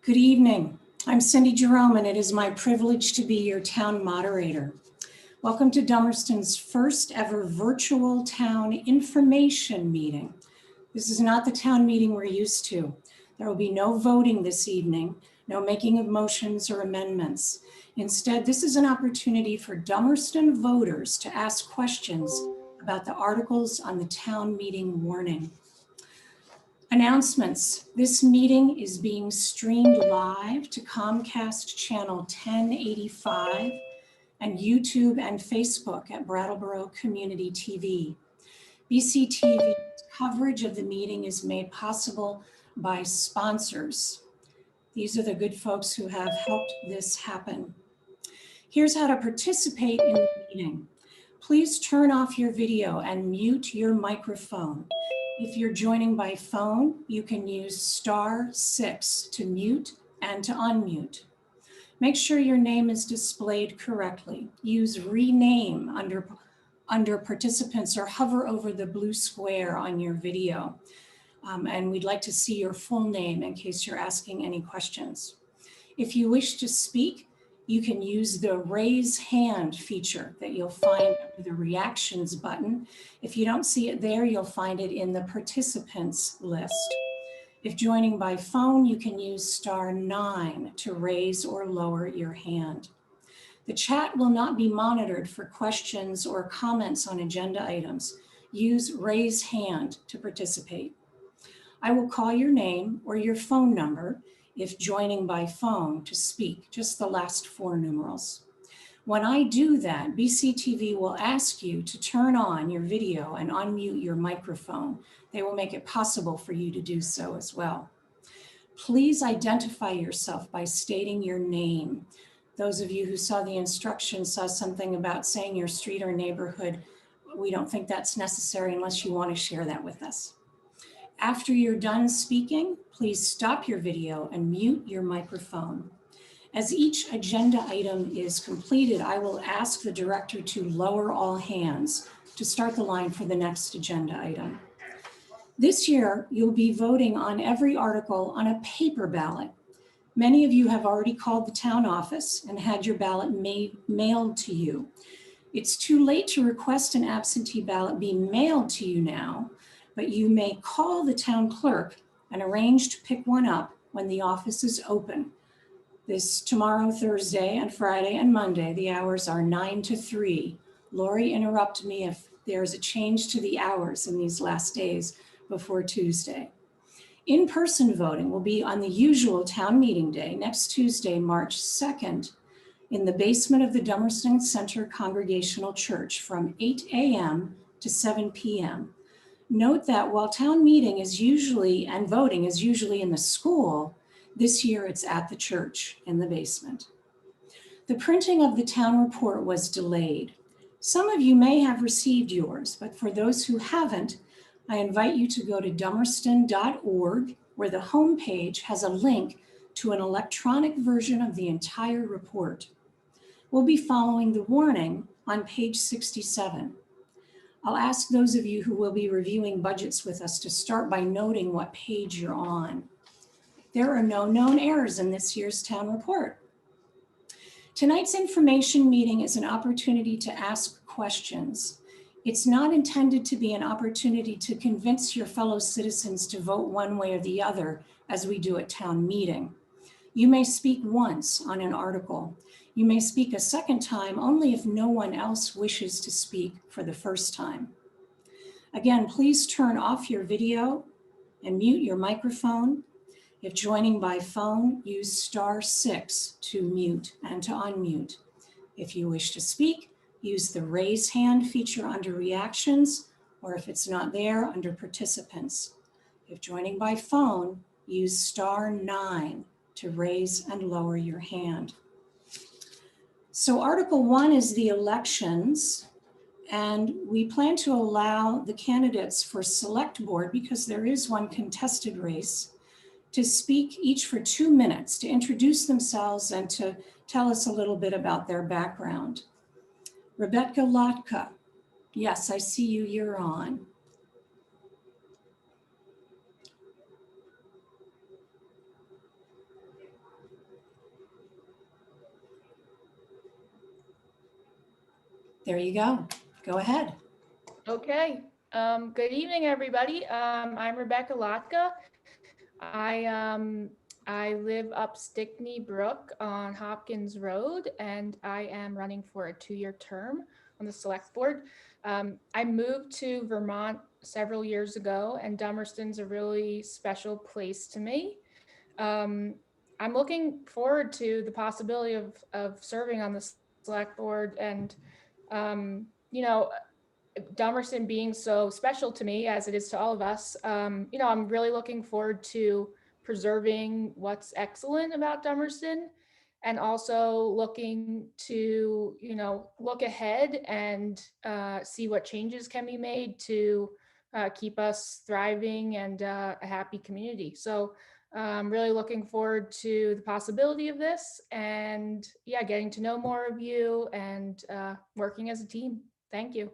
Good evening. I'm Cindy Jerome, and it is my privilege to be your town moderator. Welcome to Dummerston's first ever virtual town information meeting. This is not the town meeting we're used to. There will be no voting this evening, no making of motions or amendments. Instead, this is an opportunity for Dummerston voters to ask questions about the articles on the town meeting warning. Announcements. This meeting is being streamed live to Comcast channel 1085 and YouTube and Facebook at Brattleboro Community TV. BCTV's coverage of the meeting is made possible by sponsors. These are the good folks who have helped this happen. Here's how to participate in the meeting. Please turn off your video and mute your microphone. If you're joining by phone, you can use *6 to mute and to unmute. Make sure your name is displayed correctly. Use rename under participants or hover over the blue square on your video. And we'd like to see your full name in case you're asking any questions. If you wish to speak, you can use the raise hand feature that you'll find under the reactions button. If you don't see it there, you'll find it in the participants list. If joining by phone, you can use *9 to raise or lower your hand. The chat will not be monitored for questions or comments on agenda items. Use raise hand to participate. I will call your name or your phone number if joining by phone to speak, just the last 4 numerals. When I do that, BCTV will ask you to turn on your video and unmute your microphone. They will make it possible for you to do so as well. Please identify yourself by stating your name. Those of you who saw the instructions saw something about saying your street or neighborhood. We don't think that's necessary unless you want to share that with us. After you're done speaking, please stop your video and mute your microphone. As each agenda item is completed, I will ask the director to lower all hands to start the line for the next agenda item. This year, you'll be voting on every article on a paper ballot. Many of you have already called the town office and had your ballot mailed to you. It's too late to request an absentee ballot be mailed to you now, but you may call the town clerk and arrange to pick one up when the office is open. Tomorrow, Thursday, and Friday and Monday, the hours are 9 to 3. Lori, interrupt me if there's a change to the hours in these last days before Tuesday. In-person voting will be on the usual town meeting day, next Tuesday, March 2nd, in the basement of the Dummerston Center Congregational Church from 8 a.m. to 7 p.m. Note that while town meeting is usually, and voting is usually in the school, this year it's at the church in the basement. The printing of the town report was delayed. Some of you may have received yours, but for those who haven't, I invite you to go to dummerston.org, where the homepage has a link to an electronic version of the entire report. We'll be following the warning on page 67. I'll ask those of you who will be reviewing budgets with us to start by noting what page you're on. There are no known errors in this year's town report. Tonight's information meeting is an opportunity to ask questions. It's not intended to be an opportunity to convince your fellow citizens to vote one way or the other as we do at town meeting. You may speak once on an article. You may speak a second time only if no one else wishes to speak for the first time. Again, please turn off your video and mute your microphone. If joining by phone, use *6 to mute and to unmute. If you wish to speak, use the raise hand feature under reactions, or if it's not there, under participants. If joining by phone, use *9 to raise and lower your hand. So Article 1 is the elections, and we plan to allow the candidates for select board, because there is one contested race, to speak each for 2 minutes to introduce themselves and to tell us a little bit about their background. Rebecca Lotka, yes, I see you, you're on. There you go. Go ahead. Okay. Good evening, everybody. I'm Rebecca Lotka. I live up Stickney Brook on Hopkins Road, and I am running for a 2-year term on the select board. I moved to Vermont several years ago, and Dummerston's a really special place to me. I'm looking forward to the possibility of serving on the select board, and you know, Dummerston being so special to me as it is to all of us, I'm really looking forward to preserving what's excellent about Dummerston, and also looking to, look ahead and see what changes can be made to keep us thriving and a happy community. So I'm really looking forward to the possibility of this, and yeah, getting to know more of you and working as a team. Thank you.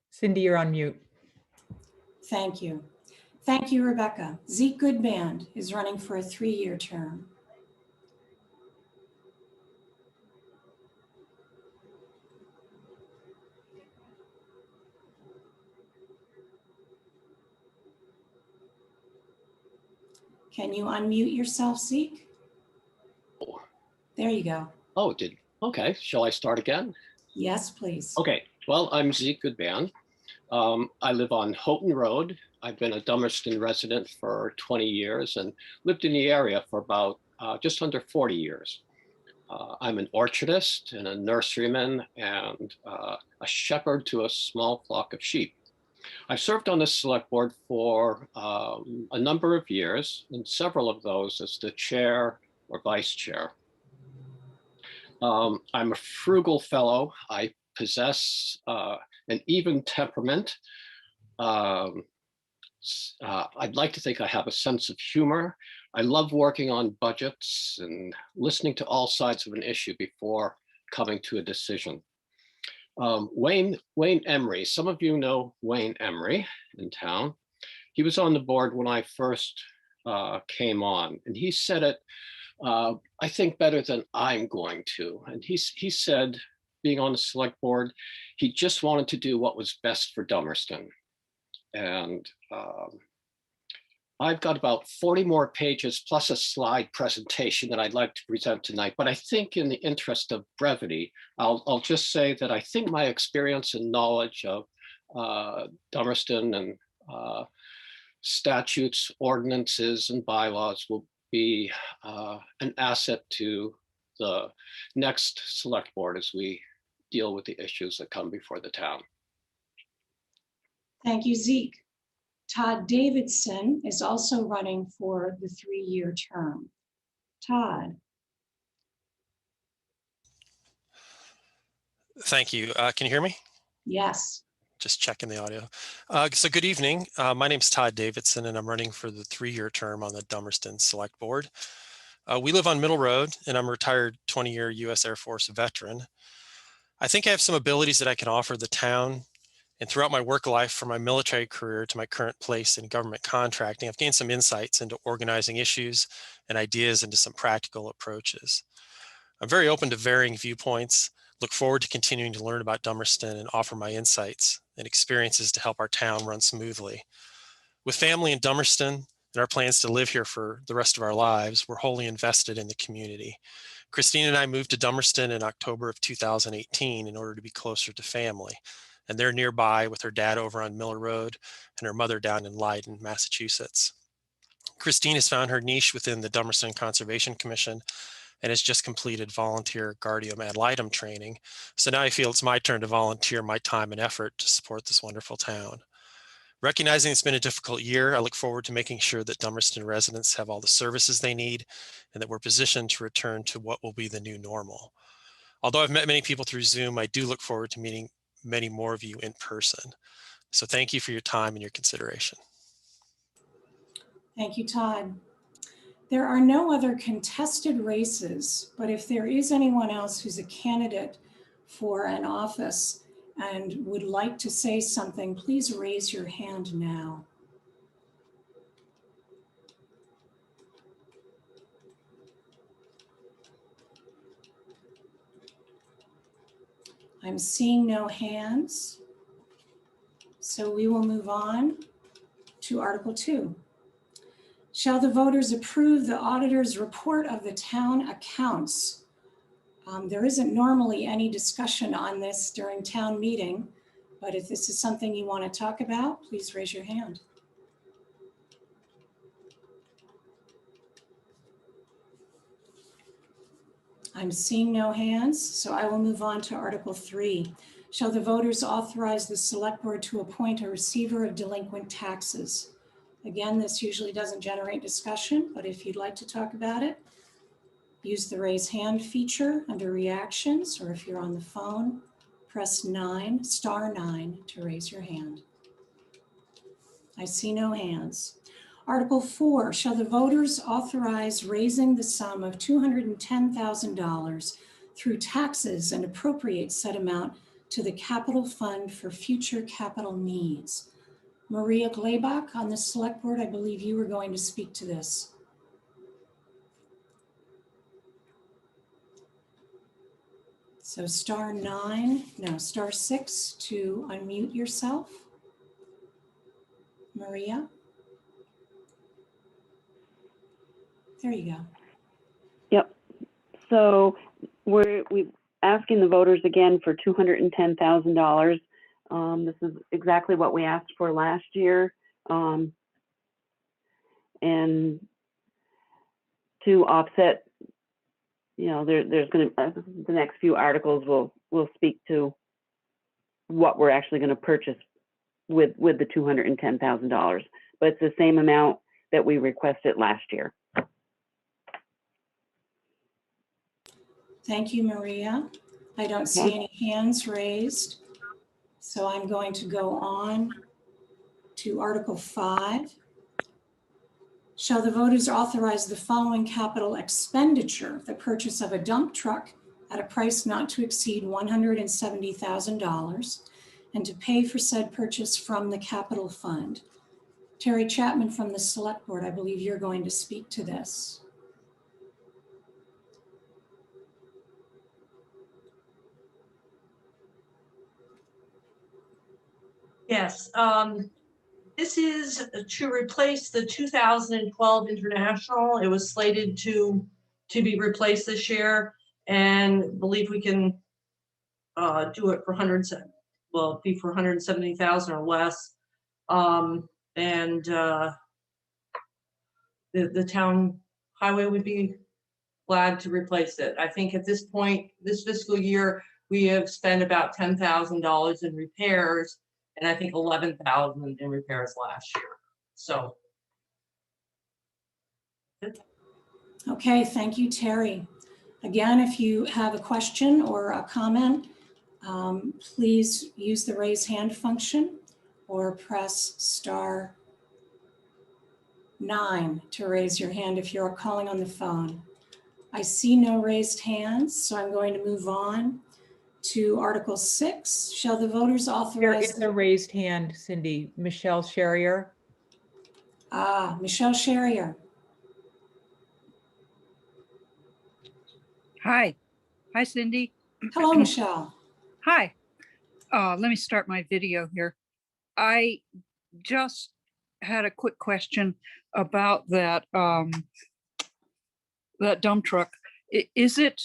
Cindy, you're on mute. Thank you. Thank you, Rebecca. Zeke Goodband is running for a 3-year term. Can you unmute yourself, Zeke? There you go. Oh, okay. Shall I start again? Yes, please. Okay. Well, I'm Zeke Goodban. I live on Houghton Road. I've been a Dummerston resident for 20 years and lived in the area for about just under 40 years. I'm an orchardist and a nurseryman and a shepherd to a small flock of sheep. I've served on the select board for a number of years, and several of those as the chair or vice chair. I'm a frugal fellow. I possess an even temperament. I'd like to think I have a sense of humor. I love working on budgets and listening to all sides of an issue before coming to a decision. Wayne Emery, some of you know Wayne Emery in town. He was on the board when I first came on, and he said it, I think, better than I'm going to. And he said, being on the select board, he just wanted to do what was best for Dummerston. And I've got about 40 more pages plus a slide presentation that I'd like to present tonight. But I think in the interest of brevity, I'll just say that I think my experience and knowledge of Dummerston and statutes, ordinances, and bylaws will be an asset to the next select board as we deal with the issues that come before the town. Thank you, Zeke. Todd Davidson is also running for the 3-year term. Todd. Thank you. Can you hear me? Yes. Just checking the audio. So good evening. My name is Todd Davidson, and I'm running for the 3-year term on the Dummerston Select Board. We live on Middle Road, and I'm a retired 20-year U.S. Air Force veteran. I think I have some abilities that I can offer the town, and throughout my work life, from my military career to my current place in government contracting, I've gained some insights into organizing issues and ideas into some practical approaches. I'm very open to varying viewpoints, look forward to continuing to learn about Dummerston and offer my insights and experiences to help our town run smoothly. With family in Dummerston and our plans to live here for the rest of our lives, we're wholly invested in the community. Christine and I moved to Dummerston in October of 2018 in order to be closer to family. And they're nearby with her dad over on Miller Road and her mother down in Leiden, Massachusetts. Christine has found her niche within the Dummerston Conservation Commission and has just completed volunteer Guardium ad litem training. So now I feel it's my turn to volunteer my time and effort to support this wonderful town. Recognizing it's been a difficult year, I look forward to making sure that Dummerston residents have all the services they need and that we're positioned to return to what will be the new normal. Although I've met many people through Zoom, I do look forward to meeting many more of you in person. So thank you for your time and your consideration. Thank you, Todd. There are no other contested races, but if there is anyone else who's a candidate for an office and would like to say something, please raise your hand now. I'm seeing no hands. So we will move on to Article 2. Shall the voters approve the auditor's report of the town accounts? There isn't normally any discussion on this during town meeting, but if this is something you want to talk about, please raise your hand. I'm seeing no hands, so I will move on to Article 3. Shall the voters authorize the select board to appoint a receiver of delinquent taxes? Again, this usually doesn't generate discussion, but if you'd like to talk about it, use the raise hand feature under reactions, or if you're on the phone, press *9 to raise your hand. I see no hands. Article 4, shall the voters authorize raising the sum of $210,000 through taxes and appropriate said amount to the capital fund for future capital needs? Maria Glebach on the select board, I believe you were going to speak to this. So *6 to unmute yourself. Maria. There you go. Yep. So we're asking the voters again for $210,000. This is exactly what we asked for last year. And to offset, you know, there's going to, the next few articles will speak to what we're actually going to purchase with the $210,000. But it's the same amount that we requested last year. Thank you, Maria. I don't see any hands raised. So I'm going to go on to Article 5. Shall the voters authorize the following capital expenditure: the purchase of a dump truck at a price not to exceed $170,000 and to pay for said purchase from the capital fund? Terry Chapman from the Select Board, I believe you're going to speak to this. Yes, this is to replace the 2012 International. It was slated to be replaced this year, and believe we can do it for be for 170,000 or less. The town highway would be glad to replace it. I think at this point, this fiscal year, we have spent about $10,000 in repairs, and I think 11,000 in repairs last year. So. Okay, thank you, Terry. Again, if you have a question or a comment, please use the raise hand function or press *9 to raise your hand if you're calling on the phone. I see no raised hands, so I'm going to move on to Article 6. Shall the voters There authorize? is a raised hand, Cindy. Michelle Sherrier. Michelle Sherrier. Hi. Hi, Cindy. Hello, Michelle. Hi. Let me start my video here. I just had a quick question about that that dump truck. Is it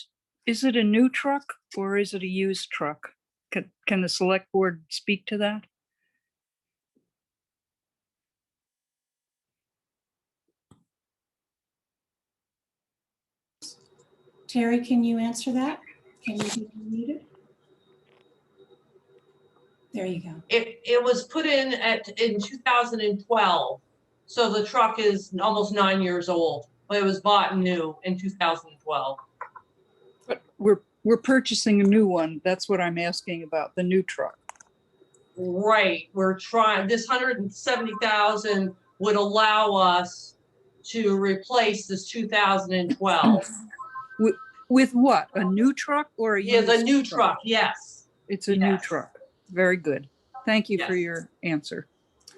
a new truck or is it a used truck? Can the select board speak to that? Terry, can you answer that? Can you be unmuted? There you go. It was put in 2012, so the truck is almost 9 years old, but it was bought new in 2012. But we're purchasing a new one. That's what I'm asking about, the new truck. Right, we're trying, this 170,000 would allow us to replace this 2012. With what? A new truck or a Yeah, used the new truck, yes. It's a new Yes. truck. Very good. Thank you for Yes. your answer.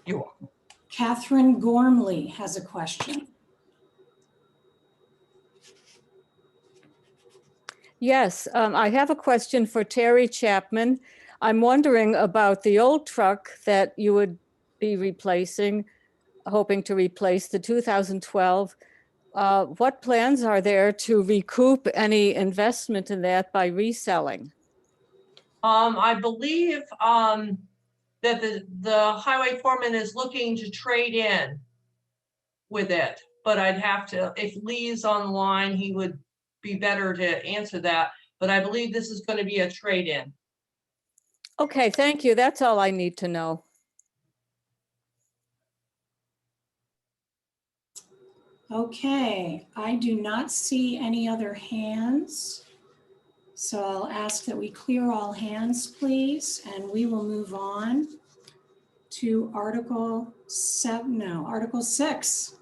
You're welcome. Catherine Gormley has a question. Yes, I have a question for Terry Chapman. I'm wondering about the old truck that you would be replacing, hoping to replace the 2012. What plans are there to recoup any investment in that by reselling? I believe that the highway foreman is looking to trade in with it, but I'd have to, if Lee's on the line, he would be better to answer that. But I believe this is going to be a trade-in. Okay, thank you. That's all I need to know. Okay, I do not see any other hands. So I'll ask that we clear all hands, please, and we will move on to Article 6.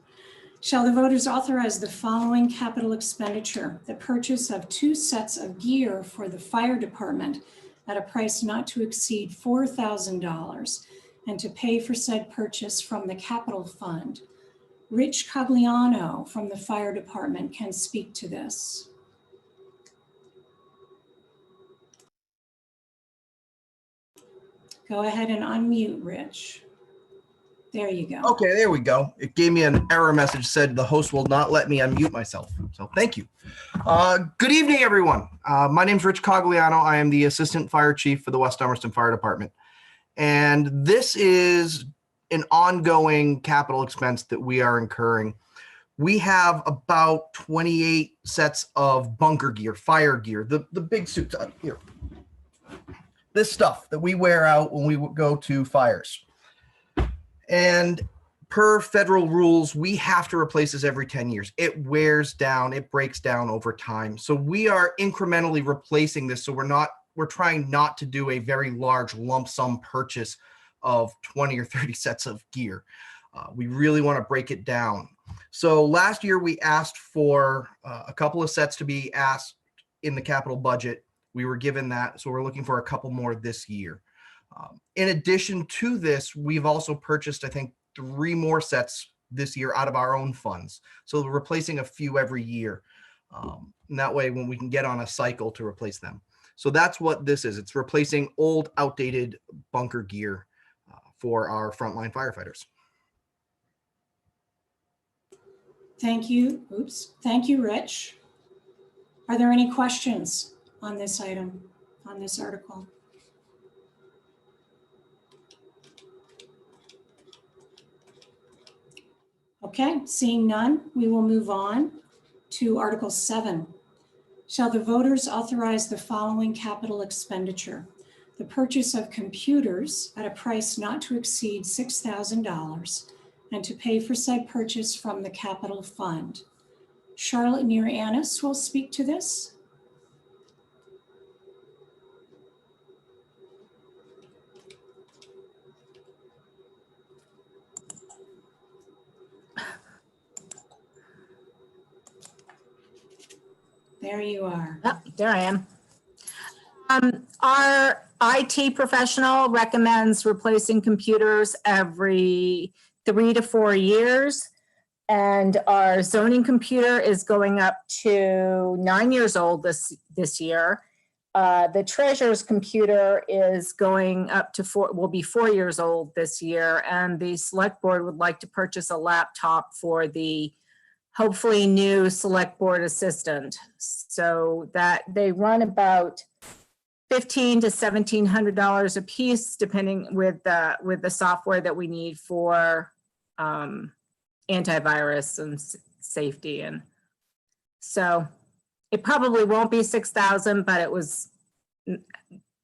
Shall the voters authorize the following capital expenditure: the purchase of 2 sets of gear for the fire department at a price not to exceed $4,000 and to pay for said purchase from the capital fund. Rich Cogliano from the fire department can speak to this. Go ahead and unmute, Rich. There you go. Okay, there we go. It gave me an error message, said the host will not let me unmute myself. So thank you. Good evening, everyone. My name is Rich Cogliano. I am the Assistant Fire Chief for the West Dummerston Fire Department. And this is an ongoing capital expense that we are incurring. We have about 28 sets of bunker gear, fire gear, the big suits out here. This stuff that we wear out when we go to fires. And per federal rules, we have to replace this every 10 years. It wears down, it breaks down over time. So we are incrementally replacing this. So we're trying not to do a very large lump sum purchase of 20 or 30 sets of gear. We really want to break it down. So last year we asked for a couple of sets to be asked in the capital budget. We were given that. So we're looking for a couple more this year. In addition to this, we've also purchased, I think, 3 more sets this year out of our own funds. So we're replacing a few every year. And that way, when we can get on a cycle to replace them. So that's what this is. It's replacing old, outdated bunker gear for our frontline firefighters. Thank you. Thank you, Rich. Are there any questions on this item, on this article? Okay, seeing none, we will move on to Article 7. Shall the voters authorize the following capital expenditure: the purchase of computers at a price not to exceed $6,000 and to pay for said purchase from the capital fund? Charlotte Near-Annis will speak to this. There you are. Oh, there I am. Our IT professional recommends replacing computers every 3 to 4 years. And our zoning computer is going up to 9 years old this year. The treasurer's computer is going up to will be 4 years old this year. And the select board would like to purchase a laptop for the hopefully new select board assistant. So that they run about $1,500 to $1,700 a piece, depending with the software that we need for antivirus and safety. And so it probably won't be 6,000, but it was a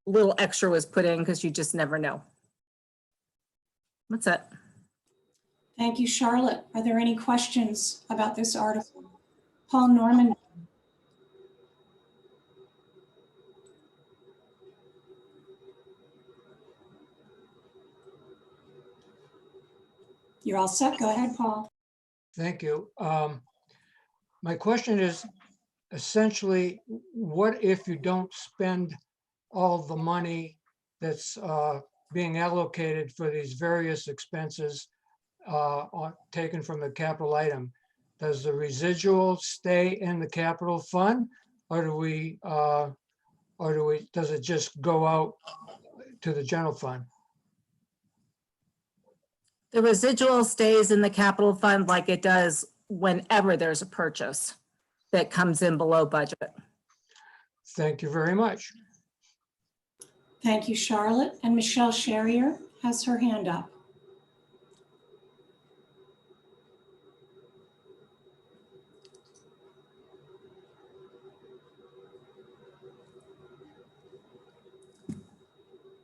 little extra was put in because you just never know. That's it. Thank you, Charlotte. Are there any questions about this article? Paul Norman. You're all set. Go ahead, Paul. Thank you. My question is essentially, what if you don't spend all the money that's being allocated for these various expenses taken from the capital item? Does the residual stay in the capital fund, or does it just go out to the general fund? The residual stays in the capital fund like it does whenever there's a purchase that comes in below budget. Thank you very much. Thank you, Charlotte. And Michelle Sherrier has her hand up.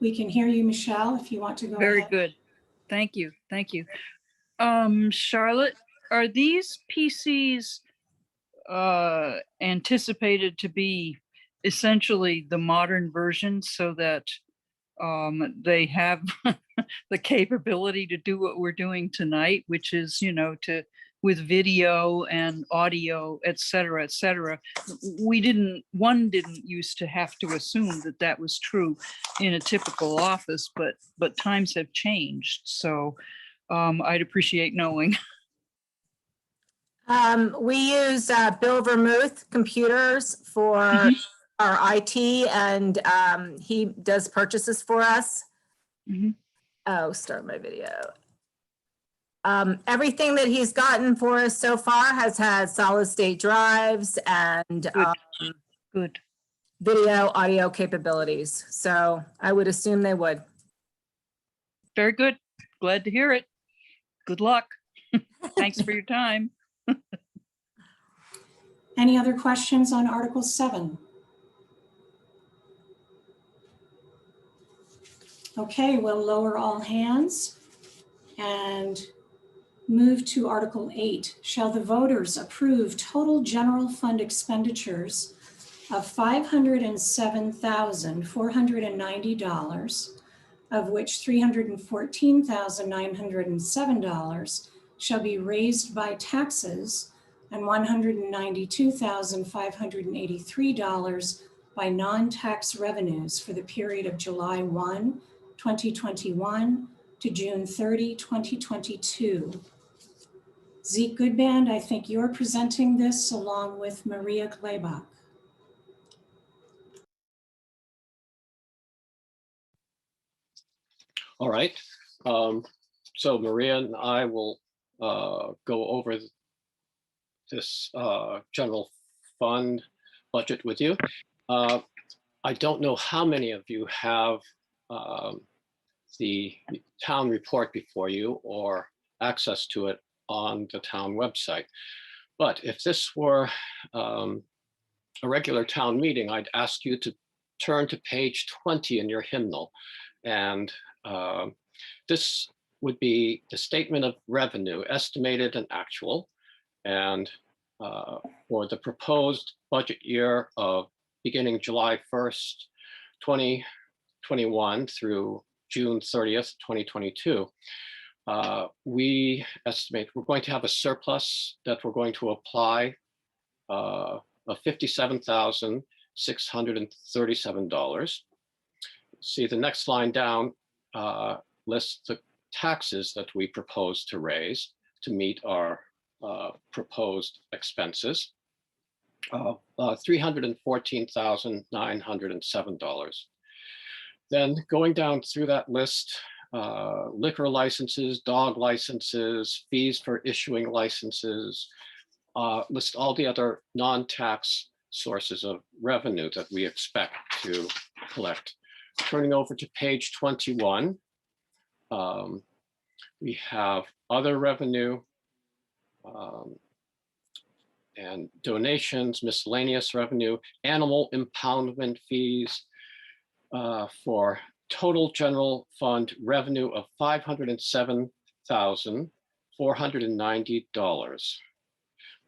We can hear you, Michelle, if you want to go Very ahead. good. Thank you. Thank you. Charlotte, are these PCs anticipated to be essentially the modern version so that they have the capability to do what we're doing tonight, which is, with video and audio, et cetera, et cetera. One didn't used to have to assume that that was true in a typical office, but times have changed. So I'd appreciate knowing. We use Bill Vermouth computers for our IT, and he does purchases for us. Oh, start my video. Everything that he's gotten for us so far has had solid state drives and Good. video, audio capabilities. So I would assume they would. Very good. Glad to hear it. Good luck. Thanks for your time. Any other questions on Article 7? Okay, we'll lower all hands and move to Article 8. Shall the voters approve total general fund expenditures of $507,490, of which $314,907 shall be raised by taxes and $192,583 by non-tax revenues for the period of July 1, 2021 to June 30, 2022. Zeke Goodband, I think you're presenting this along with Maria Kleibach. All right. So Maria and I will go over this general fund budget with you. I don't know how many of you have the town report before you or access to it on the town website. But if this were a regular town meeting, I'd ask you to turn to page 20 in your hymnal. And this would be the statement of revenue, estimated and actual. And for the proposed budget year of beginning July 1st, 2021 through June 30th, 2022, we estimate we're going to have a surplus that we're going to apply of $57,637. See, the next line down lists the taxes that we propose to raise to meet our proposed expenses of $314,907. Then going down through that list, liquor licenses, dog licenses, fees for issuing licenses, list all the other non-tax sources of revenue that we expect to collect. Turning over to page 21, we have other revenue and donations, miscellaneous revenue, animal impoundment fees, for total general fund revenue of $507,490.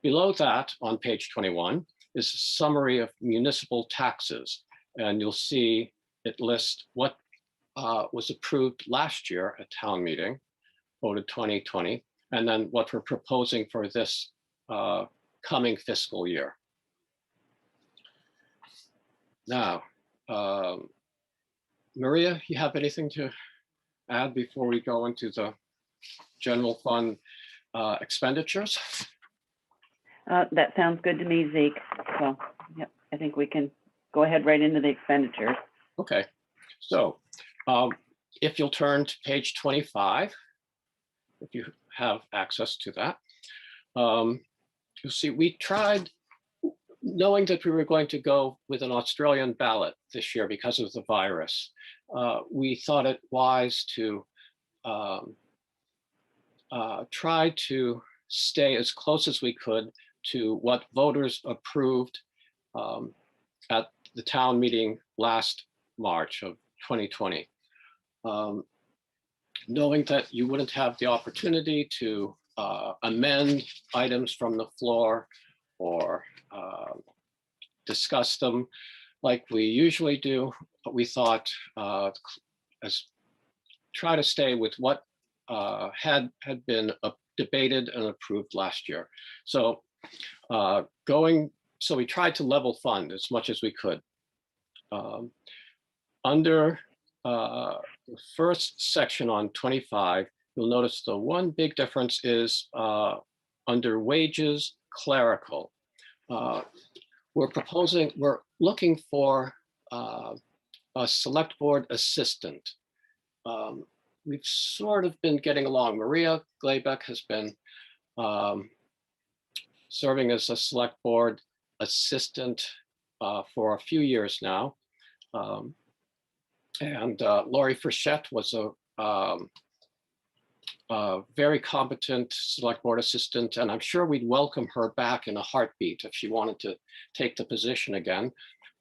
Below that on page 21 is a summary of municipal taxes. And you'll see it lists what was approved last year at town meeting, voted 2020, and then what we're proposing for this coming fiscal year. Now, Maria, you have anything to add before we go into the general fund expenditures? That sounds good to me, Zeke. So, yep, I think we can go ahead right into the expenditures. Okay, so if you'll turn to page 25, if you have access to that, you'll see we tried, knowing that we were going to go with an Australian ballot this year because of the virus. We thought it wise to try to stay as close as we could to what voters approved at the town meeting last March of 2020. Knowing that you wouldn't have the opportunity to amend items from the floor or discuss them like we usually do, but we thought try to stay with what had been debated and approved last year. So so we tried to level fund as much as we could. Under the first section on 25, you'll notice the one big difference is under wages, clerical. We're looking for a select board assistant. We've sort of been getting along. Maria Glaybeck has been serving as a select board assistant for a few years now. And Laurie Frechette was a very competent select board assistant, and I'm sure we'd welcome her back in a heartbeat if she wanted to take the position again.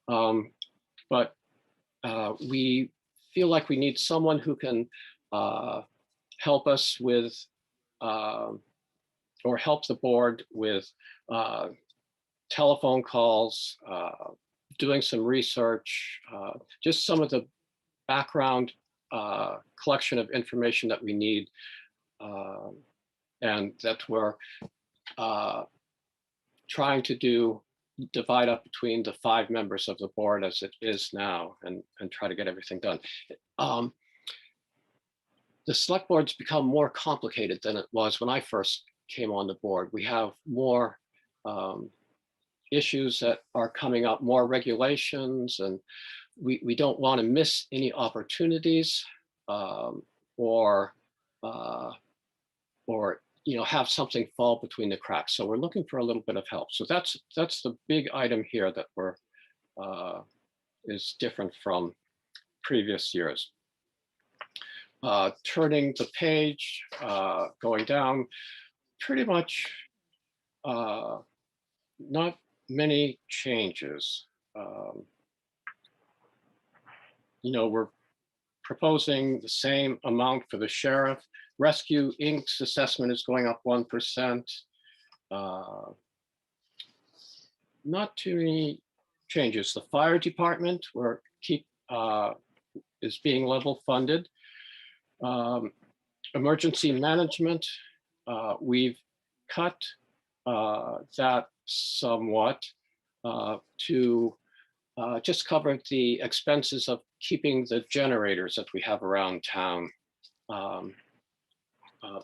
But we feel like we need someone who can help us with, or help the board with telephone calls, doing some research, just some of the background collection of information that we need, and that we're trying to divide up between the 5 members of the board as it is now, and try to get everything done. The select board's become more complicated than it was when I first came on the board. We have more issues that are coming up, more regulations, and we don't want to miss any opportunities or have something fall between the cracks. So we're looking for a little bit of help. So that's the big item here that is different from previous years. Turning the page, going down, pretty much not many changes. We're proposing the same amount for the sheriff. Rescue Inc.'s assessment is going up 1%. Not too many changes. The fire department is being level funded. Emergency management, we've cut that somewhat to just cover the expenses of keeping the generators that we have around town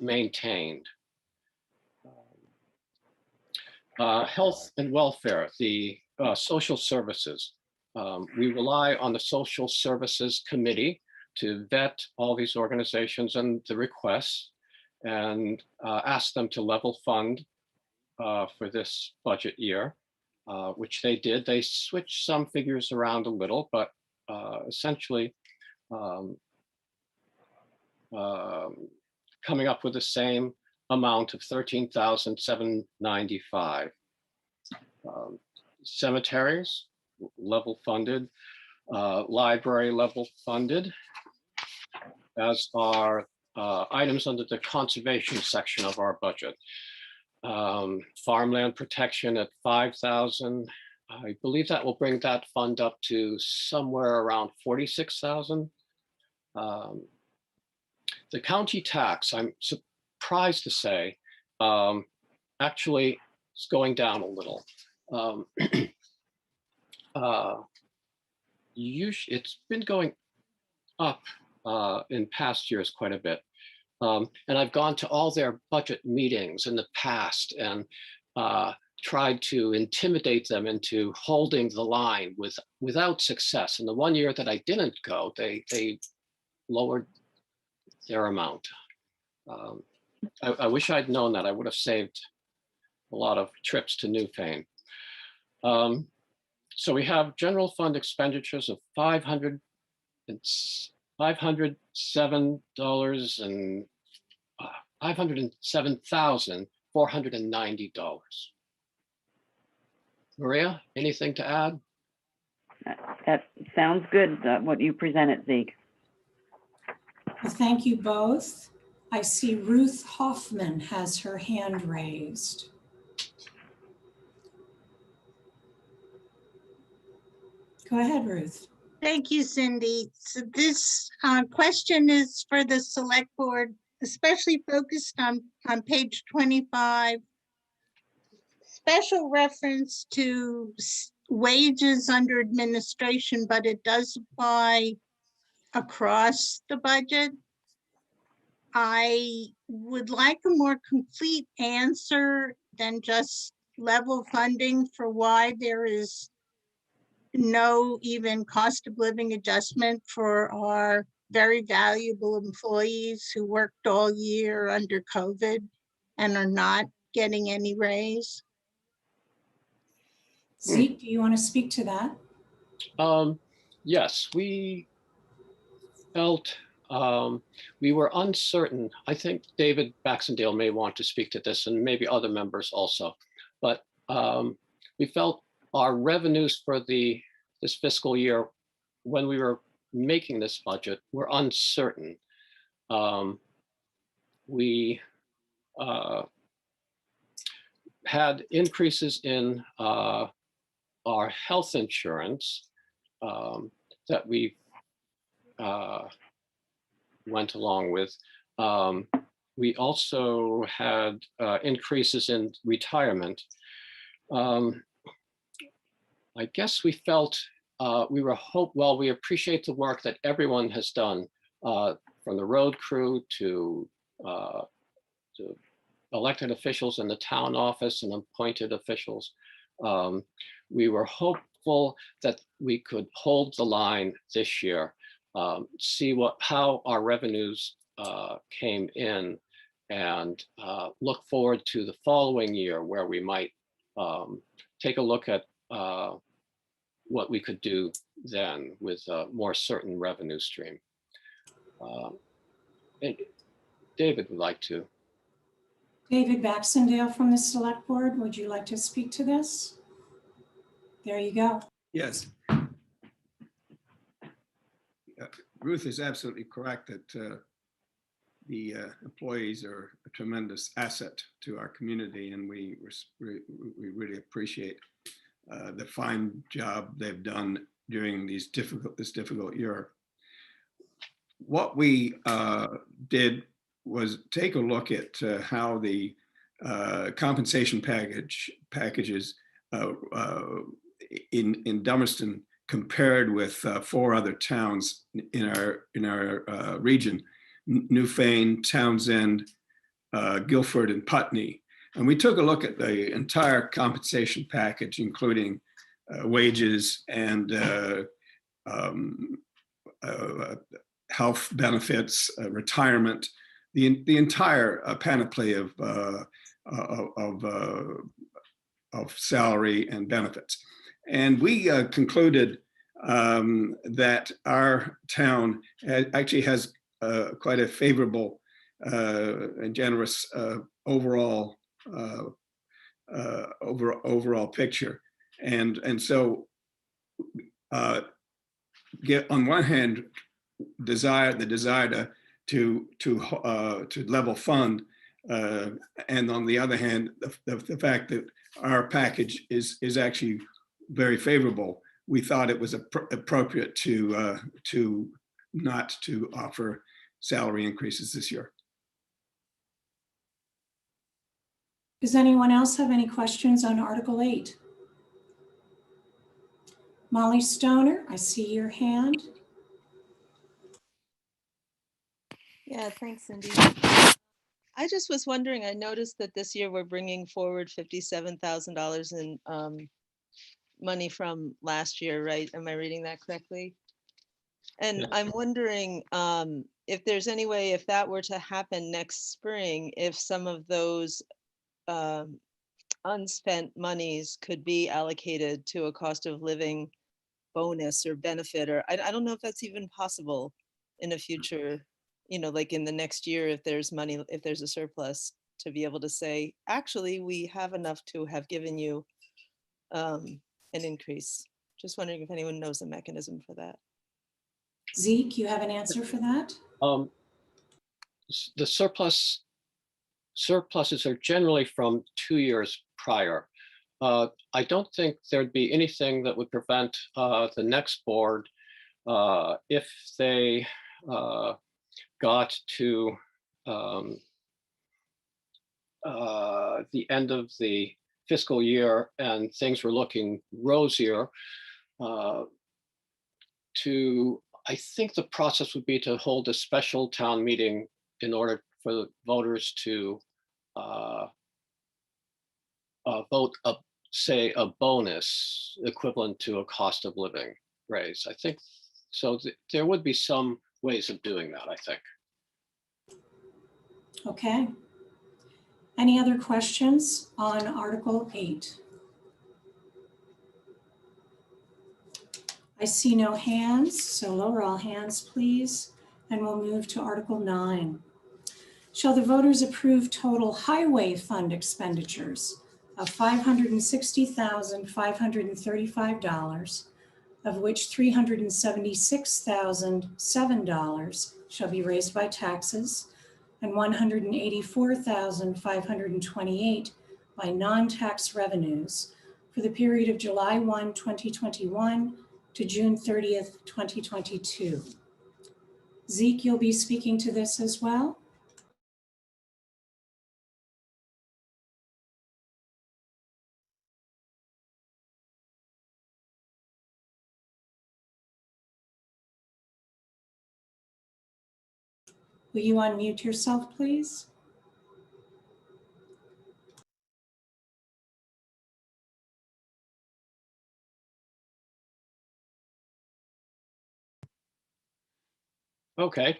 maintained. Health and welfare, the social services. We rely on the social services committee to vet all these organizations and the requests, and ask them to level fund for this budget year, which they did. They switched some figures around a little, but essentially coming up with the same amount of $13,795. Cemeteries, level funded. Library, level funded, as are items under the conservation section of our budget. Farmland protection at 5,000. I believe that will bring that fund up to somewhere around 46,000. The county tax, I'm surprised to say, actually is going down a little. It's been going up in past years quite a bit. And I've gone to all their budget meetings in the past, and tried to intimidate them into holding the line without success. And the one year that I didn't go, they lowered their amount. I wish I'd known that. I would have saved a lot of trips to Newfane. So we have general fund expenditures of $507 and $507,490. Maria, anything to add? That sounds good, what you presented, Zeke. Well, thank you both. I see Ruth Hoffman has her hand raised. Go ahead, Ruth. Thank you, Cindy. So this question is for the select board, especially focused on page 25. Special reference to wages under administration, but it does apply across the budget. I would like a more complete answer than just level funding for why there is no even cost of living adjustment for our very valuable employees who worked all year under COVID and are not getting any raise. Zeke, do you want to speak to that? Yes, we felt we were uncertain. I think David Baxendale may want to speak to this and maybe other members also, but we felt our revenues for this fiscal year, when we were making this budget, were uncertain. We had increases in our health insurance that we went along with. We also had increases in retirement. I guess we felt we appreciate the work that everyone has done, from the road crew to elected officials in the town office and appointed officials. We were hopeful that we could hold the line this year, see how our revenues came in, and look forward to the following year where we might take a look at what we could do then with a more certain revenue stream. And David would like to. David Baxendale from the Select Board, would you like to speak to this? There you go. Yes. Ruth is absolutely correct that the employees are a tremendous asset to our community, and we really appreciate the fine job they've done during this difficult year. What we did was take a look at how the compensation packages in Dummerston compared with 4 other towns in our region: Newfane, Townsend, Guilford, and Putney. And we took a look at the entire compensation package, including wages and health benefits, retirement, the entire panoply of salary and benefits. And we concluded that our town actually has quite a favorable and generous overall picture. And so get on one hand the desire to level fund, and on the other hand the fact that our package is actually very favorable. We thought it was appropriate to not to offer salary increases this year. Does anyone else have any questions on Article 8? Molly Stoner, I see your hand. Yeah, thanks, Cindy. I just was wondering, I noticed that this year we're bringing forward $57,000 in money from last year, right? Am I reading that correctly? And Yeah. I'm wondering if there's any way, if that were to happen next spring, if some of those unspent monies could be allocated to a cost of living bonus or benefit, or I don't know if that's even possible in a future, like in the next year, if there's money, if there's a surplus, to be able to say, actually, we have enough to have given you an increase. Just wondering if anyone knows the mechanism for that. Zeke, you have an answer for that? The surpluses are generally from 2 years prior. I don't think there'd be anything that would prevent the next board, if they got to the end of the fiscal year and things were looking rosier, I think the process would be to hold a special town meeting in order for the voters to vote up, say, a bonus equivalent to a cost of living raise. I think so. There would be some ways of doing that, I think. Okay. Any other questions on Article 8? I see no hands, so lower all hands, please. And we'll move to Article 9. Shall the voters approve total highway fund expenditures of $560,535, of which $376,007 shall be raised by taxes and $184,528 by non-tax revenues for the period of July 1, 2021 to June 30th, 2022. Zeke, you'll be speaking to this as well? Will you unmute yourself, please? Okay.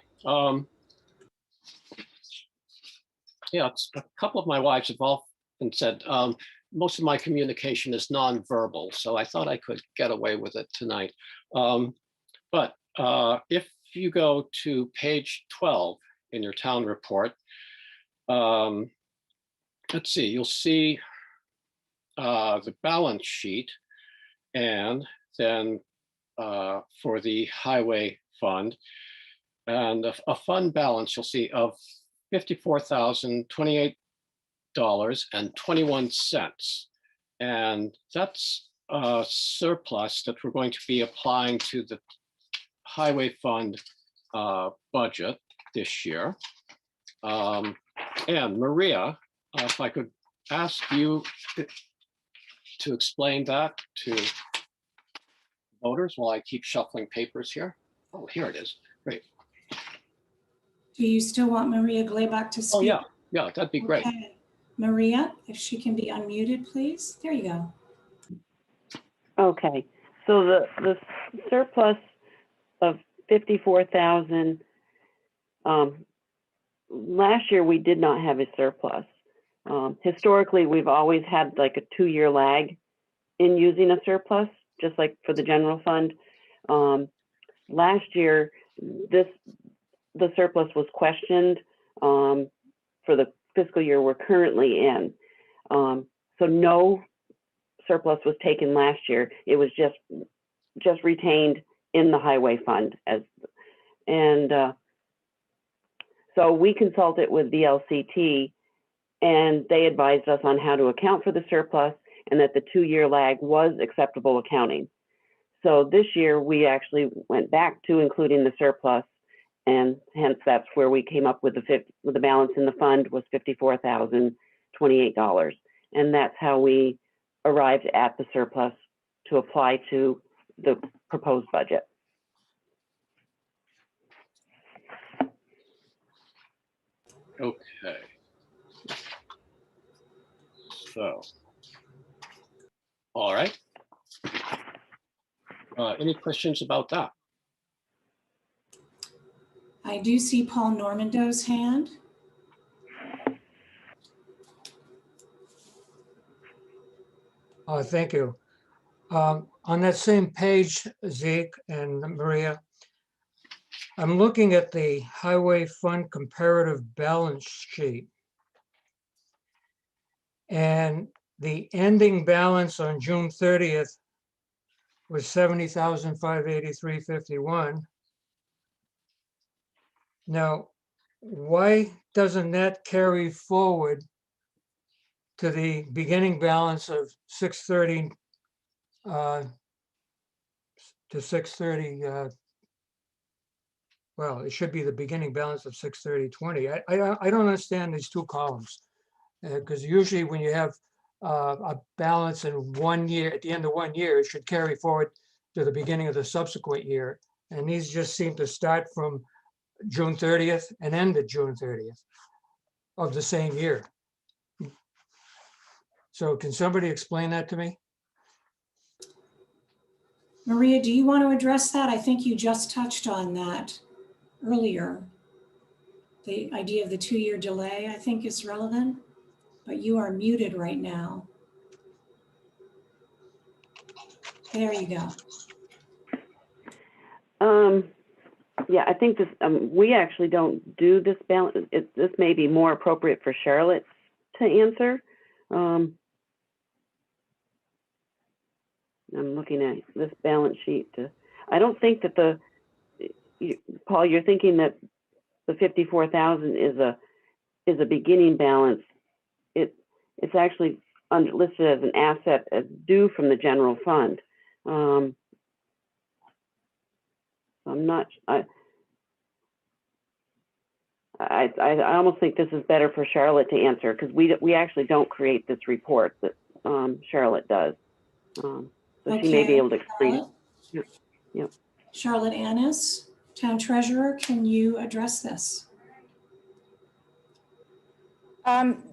Yeah, it's a couple of my wives have often said most of my communication is nonverbal, so I thought I could get away with it tonight. But if you go to page 12 in your town report, let's see, you'll see the balance sheet, and then for the highway fund, and a fund balance you'll see of $54,028.21. And that's a surplus that we're going to be applying to the highway fund budget this year. And Maria, if I could ask you to explain that to voters while I keep shuffling papers here. Oh, here it is. Great. Do you still want Maria Gleibach to speak? Oh, yeah. Yeah, that'd be great. Okay. Maria, if she can be unmuted, please. There you go. Okay, so the surplus of 54,000, last year we did not have a surplus. Historically, we've always had like a 2-year lag in using a surplus, just like for the general fund. Last year, the surplus was questioned for the fiscal year we're currently in. So no surplus was taken last year. It was just retained in the highway fund so we consulted with the LCT, and they advised us on how to account for the surplus and that the 2-year lag was acceptable accounting. So this year we actually went back to including the surplus, and hence that's where we came up with the balance in the fund was $54,028. And that's how we arrived at the surplus to apply to the proposed budget. Okay. So, all right. Any questions about that? I do see Paul Normando's hand. Thank you. On that same page, Zeke and Maria, I'm looking at the Highway Fund Comparative Balance Sheet. And the ending balance on June 30th was 70,583.51. Now, why doesn't that carry forward to the beginning balance of 630 to 630? Well, it should be the beginning balance of 630.20. I don't understand these two columns, because usually when you have a balance in 1 year, at the end of 1 year, it should carry forward to the beginning of the subsequent year. And these just seem to start from June 30th and end at June 30th of the same year. So can somebody explain that to me? Maria, do you want to address that? I think you just touched on that earlier. The idea of the 2-year delay, I think, is relevant, but you are muted right now. There you go. Yeah, I think this, we actually don't do this balance. This may be more appropriate for Charlotte to answer. I'm looking at this balance sheet. I don't think that Paul, you're thinking that the 54,000 is a beginning balance. It's actually listed as an asset as due from the general fund. I'm not. I almost think this is better for Charlotte to answer, because we actually don't create this report that Charlotte does. So Okay. she may be able to explain it. Charlotte? Yep. Charlotte Annis, Town Treasurer, can you address this?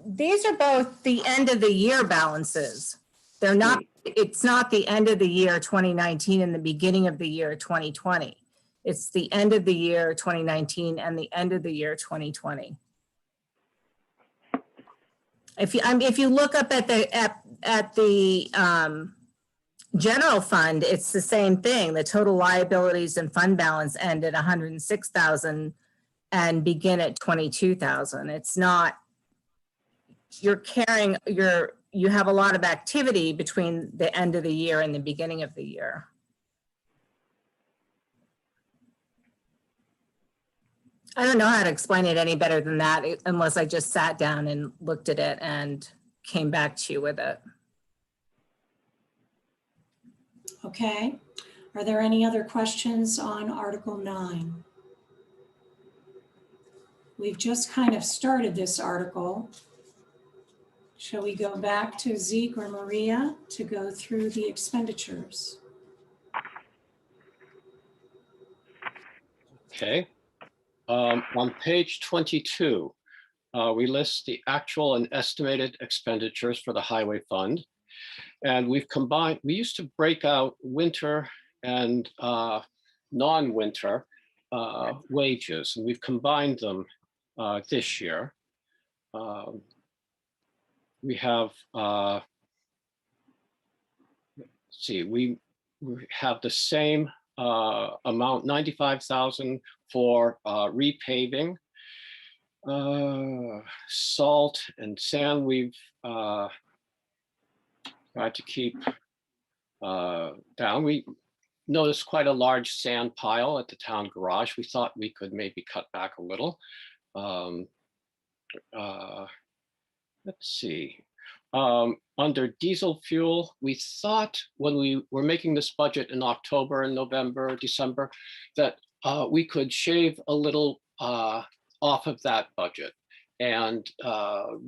These are both the end of the year balances. They're not, it's not the end of the year 2019 and the beginning of the year 2020. It's the end of the year 2019 and the end of the year 2020. If you look up at the general fund, it's the same thing. The total liabilities and fund balance end at 106,000 and begin at 22,000. It's not, you're carrying you have a lot of activity between the end of the year and the beginning of the year. I don't know how to explain it any better than that, unless I just sat down and looked at it and came back to you with it. Okay. Are there any other questions on Article 9? We've just kind of started this article. Shall we go back to Zeke or Maria to go through the expenditures? Okay. On page 22, we list the actual and estimated expenditures for the highway fund. And we've combined, we used to break out winter and non-winter wages, and we've combined them this year. We have, let's see, we have the same amount, 95,000 for repaving. Salt and sand, we've tried to keep down. We noticed quite a large sand pile at the town garage. We thought we could maybe cut back a little. Let's see. Under diesel fuel, we thought when we were making this budget in October and November, December, that we could shave a little off of that budget. And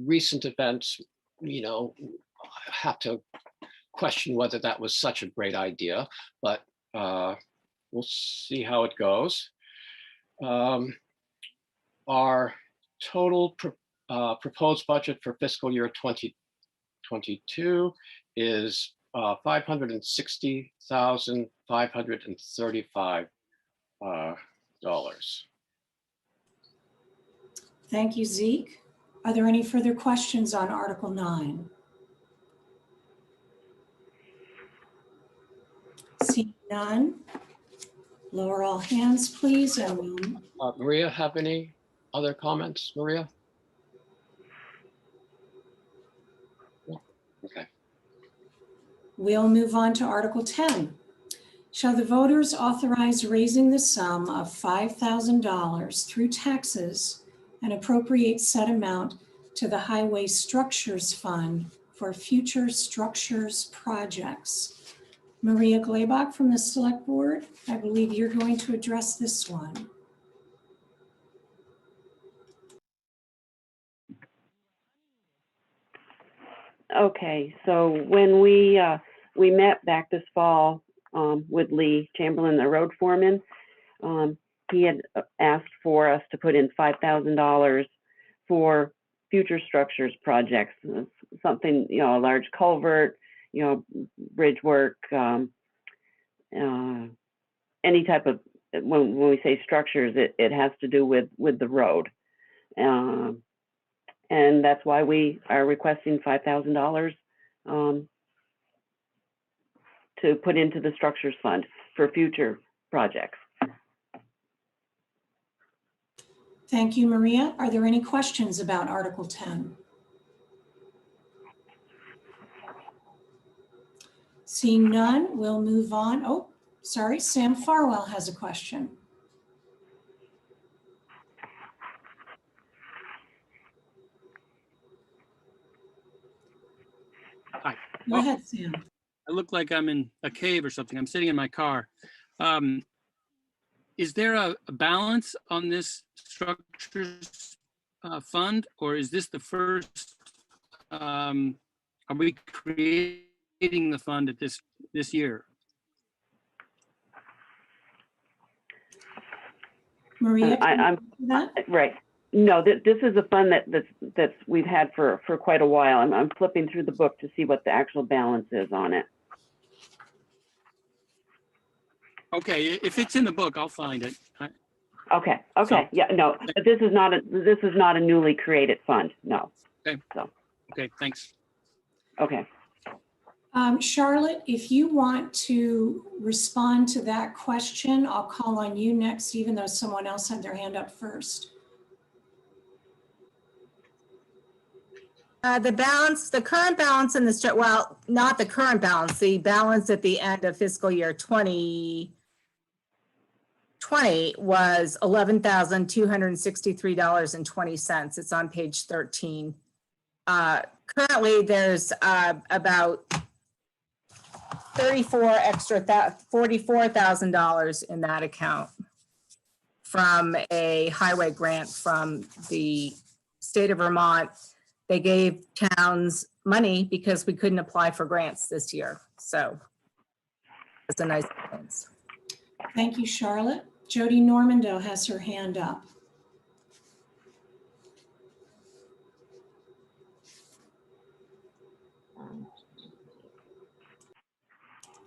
recent events, you know, I have to question whether that was such a great idea, but we'll see how it goes. Our total proposed budget for fiscal year 2022 is $560,535. Thank you, Zeke. Are there any further questions on Article 9? Seeing none, lower all hands, please, and we'll Maria, have any other comments, Maria? No? Okay. We'll move on to Article 10. Shall the voters authorize raising the sum of $5,000 through taxes and appropriate said amount to the Highway Structures Fund for future structures projects? Maria Glaybach from the Select Board, I believe you're going to address this one. Okay, so when we met back this fall with Lee Chamberlain, the road foreman, he had asked for us to put in $5,000 for future structures projects, something, you know, a large culvert, you know, bridge work, any type of, when we say structures, it has to do with the road. And that's why we are requesting $5,000 to put into the structures fund for future projects. Thank you, Maria. Are there any questions about Article 10? Seeing none, we'll move on. Oh, sorry, Sam Farwell has a question. Hi. Go ahead, Sam. I look like I'm in a cave or something. I'm sitting in my car. Is there a balance on this structures fund, or is this the first? Are we creating the fund at this year? Maria, I'm right. No, this is a fund that's we've had for quite a while. I'm flipping through the book to see what the actual balance is on it. Okay, if it's in the book, I'll find it. Okay. So- Yeah, no, but this is not a newly created fund. No. Okay. So, Okay, thanks. okay. Charlotte, if you want to respond to that question, I'll call on you next, even though someone else had their hand up first. The current balance in the, well, not the current balance, the balance at the end of fiscal year 2020 was $11,263.20. It's on page 13. Currently, there's about $44,000 in that account from a highway grant from the state of Vermont. They gave towns money because we couldn't apply for grants this year. So it's a nice balance. Thank you, Charlotte. Jody Normando has her hand up.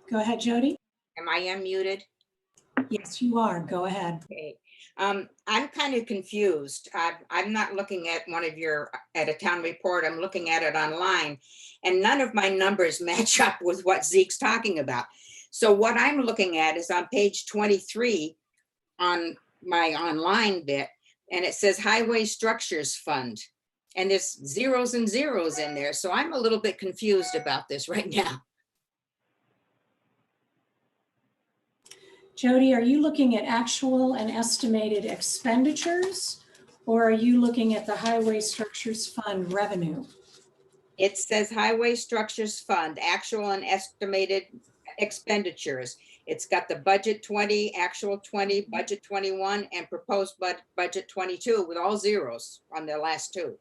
Go ahead, Jody. Am I unmuted? Yes, you are. Go ahead. Okay. I'm kind of confused. I'm not looking at at a town report. I'm looking at it online, and none of my numbers match up with what Zeke's talking about. So what I'm looking at is on page 23 on my online bit, and it says Highway Structures Fund, and there's zeros and zeros in there. So I'm a little bit confused about this right now. Jody, are you looking at actual and estimated expenditures, or are you looking at the Highway Structures Fund revenue? It says Highway Structures Fund, actual and estimated expenditures. It's got the budget 20, actual 20, budget 21, and proposed budget 22 with all zeros on the last two.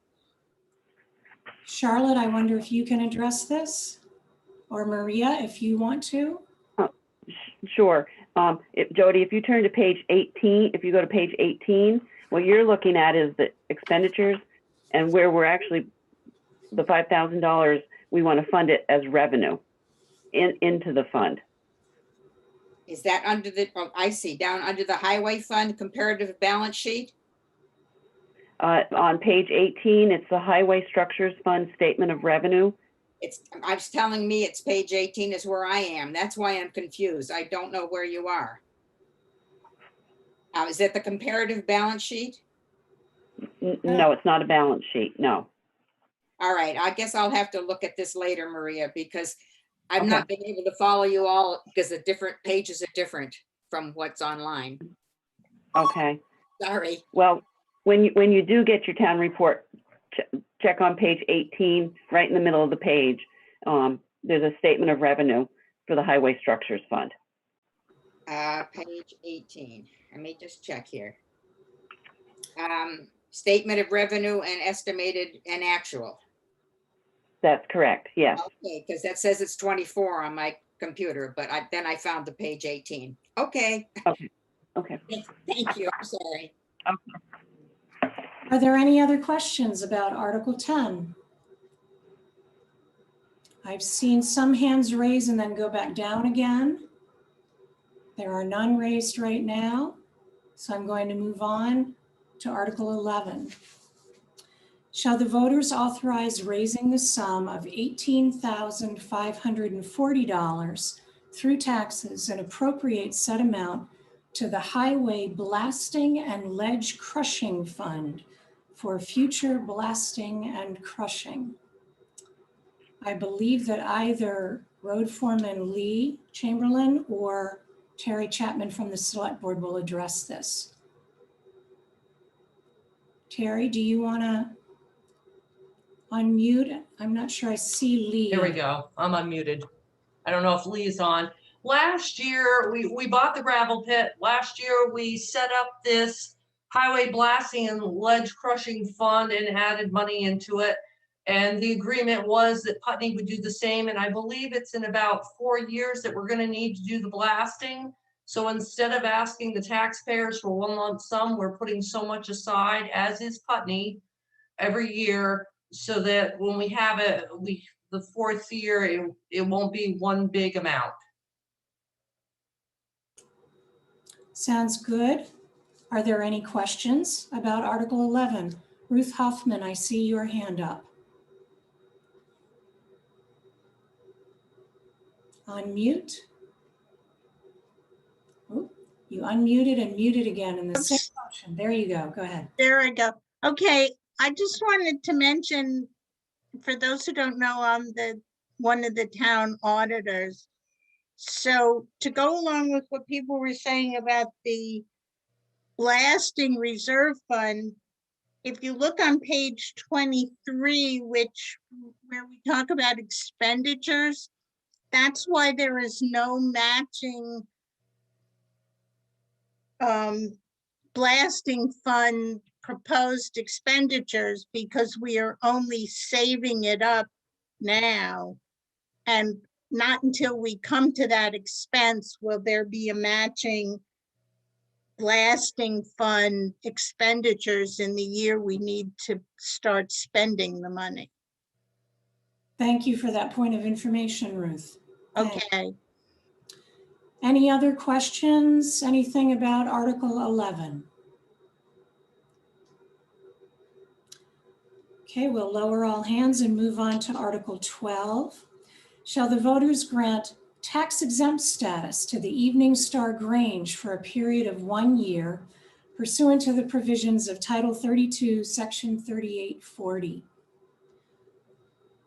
Charlotte, I wonder if you can address this, or Maria, if you want to. Sure. Jody, if you turn to page 18, if you go to page 18, what you're looking at is the expenditures, and where we're actually, the $5,000 we want to fund it as revenue into the fund. Is that under the, oh, I see, down under the highway fund comparative balance sheet? On page 18, it's the Highway Structures Fund Statement of Revenue. I was telling me it's page 18 is where I am. That's why I'm confused. I don't know where you are. Is it the comparative balance sheet? No, it's not a balance sheet, no. All right, I guess I'll have to look at this later, Maria, because I've Okay. not been able to follow you all because the different pages are different from what's online. Okay. Sorry. Well, when you do get your town report, check on page 18, right in the middle of the page. There's a statement of revenue for the Highway Structures Fund. Page 18. Let me just check here. Statement of revenue and estimated and actual. That's correct, yes. Okay, because that says it's 24 on my computer, but then I found the page 18. Okay. Okay. Okay. Thank you. I'm sorry. Okay. Are there any other questions about Article 10? I've seen some hands raise and then go back down again. There are none raised right now, so I'm going to move on to Article 11. Shall the voters authorize raising the sum of $18,540 through taxes and appropriate said amount to the Highway Blasting and Ledge Crushing Fund for future blasting and crushing? I believe that either Road Foreman Lee Chamberlain or Terry Chapman from the Select Board will address this. Terry, do you want to unmute? I'm not sure I see Lee. There we go. I'm unmuted. I don't know if Lee's on. Last year, we bought the gravel pit. Last year, we set up this highway blasting and ledge crushing fund and added money into it. And the agreement was that Putney would do the same. And I believe it's in about 4 years that we're going to need to do the blasting. So instead of asking the taxpayers for one lump sum, we're putting so much aside, as is Putney, every year, so that when we have it, the fourth year, it won't be one big amount. Sounds good. Are there any questions about Article 11? Ruth Hoffman, I see your hand up. Unmute. Oh, you unmuted and muted again in the same motion. There you go. Go ahead. There I go. Okay, I just wanted to mention, for those who don't know, I'm one of the town auditors. So to go along with what people were saying about the blasting reserve fund, if you look on page 23, where we talk about expenditures, that's why there is no matching blasting fund proposed expenditures, because we are only saving it up now. And not until we come to that expense will there be a matching blasting fund expenditures in the year we need to start spending the money. Thank you for that point of information, Ruth. Okay. Any other questions? Anything about Article 11? Okay, we'll lower all hands and move on to Article 12. Shall the voters grant tax exempt status to the Evening Star Grange for a period of 1 year pursuant to the provisions of Title 32, Section 3840?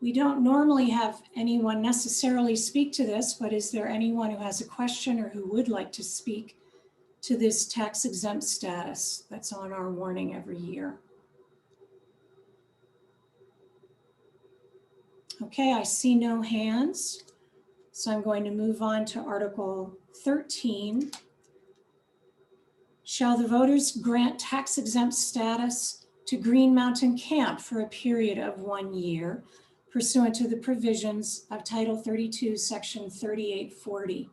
We don't normally have anyone necessarily speak to this, but is there anyone who has a question or who would like to speak to this tax exempt status that's on our warning every year? Okay, I see no hands. So I'm going to move on to Article 13. Shall the voters grant tax exempt status to Green Mountain Camp for a period of 1 year pursuant to the provisions of Title 32, Section 3840?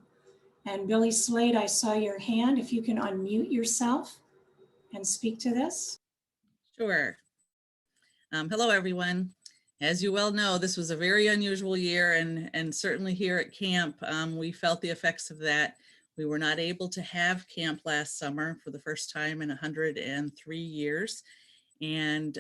And Billy Slade, I saw your hand. If you can unmute yourself and speak to this. Sure. Hello, everyone. As you well know, this was a very unusual year, and certainly here at camp, we felt the effects of that. We were not able to have camp last summer for the first time in 103 years. And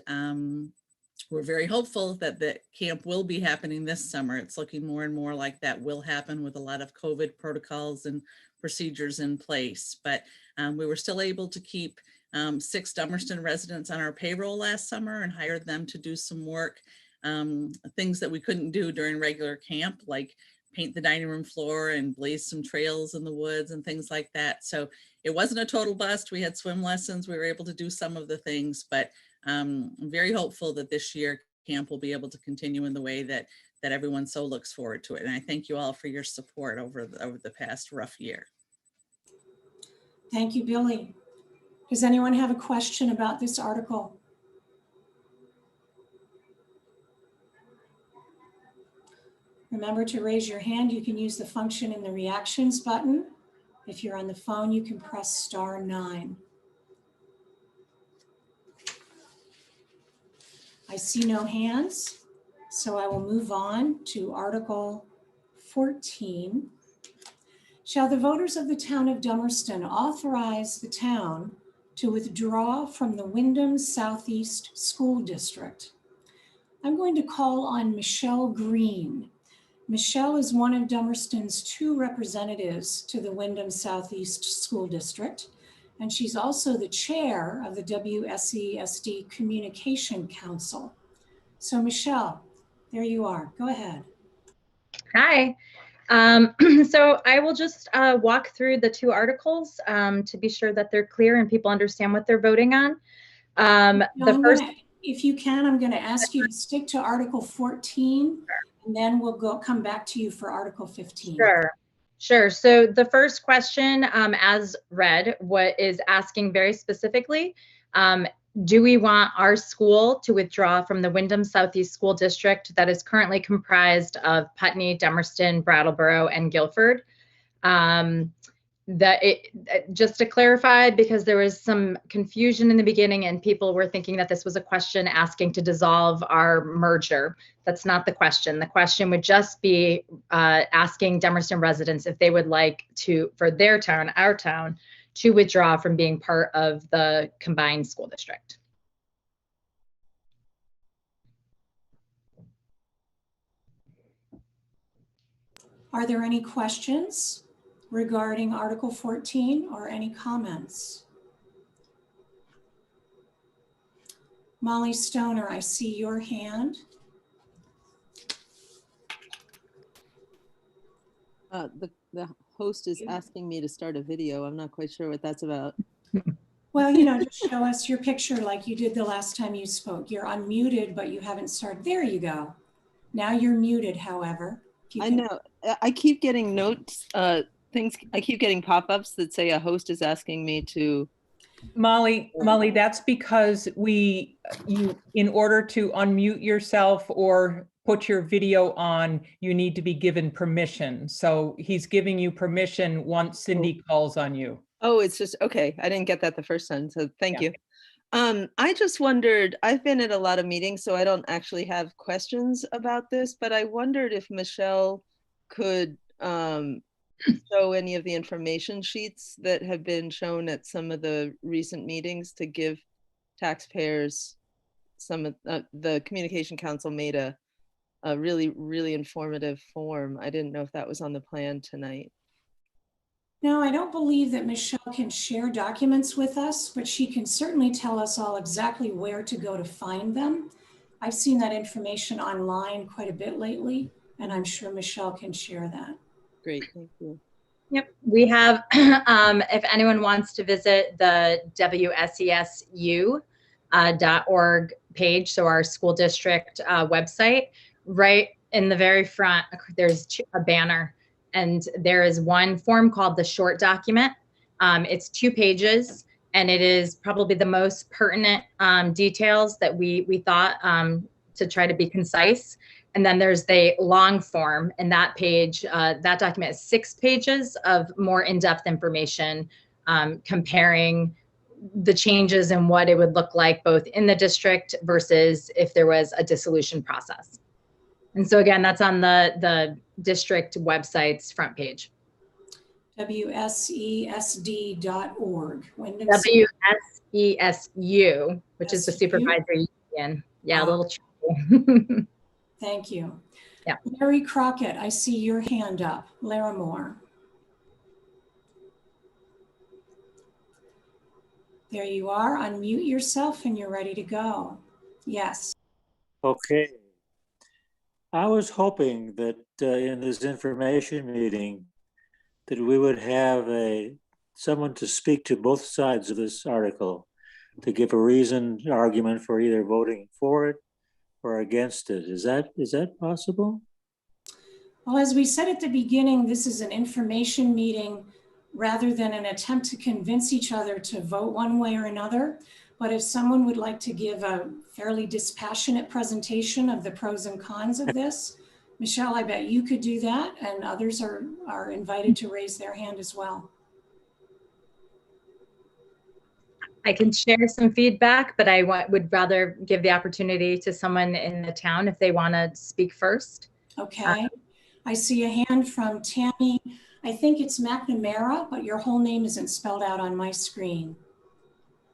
we're very hopeful that the camp will be happening this summer. It's looking more and more like that will happen with a lot of COVID protocols and procedures in place. But we were still able to keep 6 Dummerston residents on our payroll last summer and hired them to do some work, things that we couldn't do during regular camp, like paint the dining room floor and blaze some trails in the woods and things like that. So it wasn't a total bust. We had swim lessons. We were able to do some of the things, but I'm very hopeful that this year camp will be able to continue in the way that everyone so looks forward to it. And I thank you all for your support over the past rough year. Thank you, Billy. Does anyone have a question about this article? Remember to raise your hand. You can use the function in the reactions button. If you're on the phone, you can press *9. I see no hands, so I will move on to Article 14. Shall the voters of the town of Dummerston authorize the town to withdraw from the Wyndham Southeast School District? I'm going to call on Michelle Green. Michelle is one of Dummerston's 2 representatives to the Wyndham Southeast School District, and she's also the chair of the WSESD Communication Council. So Michelle, there you are. Go ahead. Hi. So I will just walk through the 2 articles to be sure that they're clear and people understand what they're voting on. If you can, I'm going to ask you to stick to Article 14, and then we'll come back to you for Article 15. Sure. So the first question, as read, what is asking very specifically, do we want our school to withdraw from the Wyndham Southeast School District that is currently comprised of Putney, Dummerston, Brattleboro, and Guilford? Just to clarify, because there was some confusion in the beginning and people were thinking that this was a question asking to dissolve our merger. That's not the question. The question would just be asking Dummerston residents if they would like to, for their town, our town, to withdraw from being part of the combined school district. Are there any questions regarding Article 14 or any comments? Molly Stoner, I see your hand. The host is asking me to start a video. I'm not quite sure what that's about. Well, just show us your picture like you did the last time you spoke. You're unmuted, but you haven't started. There you go. Now you're muted, however. I know. I keep getting notes, things. I keep getting pop-ups that say a host is asking me to. Molly, that's because in order to unmute yourself or put your video on, you need to be given permission. So he's giving you permission once Cindy calls on you. Oh, it's just, okay. I didn't get that the first time, so thank you. I just wondered, I've been at a lot of meetings, so I don't actually have questions about this, but I wondered if Michelle could show any of the information sheets that have been shown at some of the recent meetings to give taxpayers some of the Communication Council made a really, really informative form. I didn't know if that was on the plan tonight. No, I don't believe that Michelle can share documents with us, but she can certainly tell us all exactly where to go to find them. I've seen that information online quite a bit lately, and I'm sure Michelle can share that. Great, thank you. Yep, we have, if anyone wants to visit the WSESU.org page, so our school district website, right in the very front, there's a banner. And there is one form called the short document. It's 2 pages, and it is probably the most pertinent details that we thought to try to be concise. And then there's the long form, and that page, that document is 6 pages of more in-depth information comparing the changes and what it would look like both in the district versus if there was a dissolution process. And so again, that's on the district website's front page. WSESD.org. WSESU, which is the supervisory union. Yeah, a little tricky. Thank you. Yeah. Larry Crockett, I see your hand up. Larimore. There you are. Unmute yourself and you're ready to go. Yes. Okay. I was hoping that in this information meeting that we would have someone to speak to both sides of this article, to give a reasoned argument for either voting for it or against it. Is that possible? Well, as we said at the beginning, this is an information meeting rather than an attempt to convince each other to vote one way or another. But if someone would like to give a fairly dispassionate presentation of the pros and cons of this, Michelle, I bet you could do that, and others are invited to raise their hand as well. I can share some feedback, but I would rather give the opportunity to someone in the town if they want to speak first. Okay. I see a hand from Tammy. I think it's McNamara, but your whole name isn't spelled out on my screen.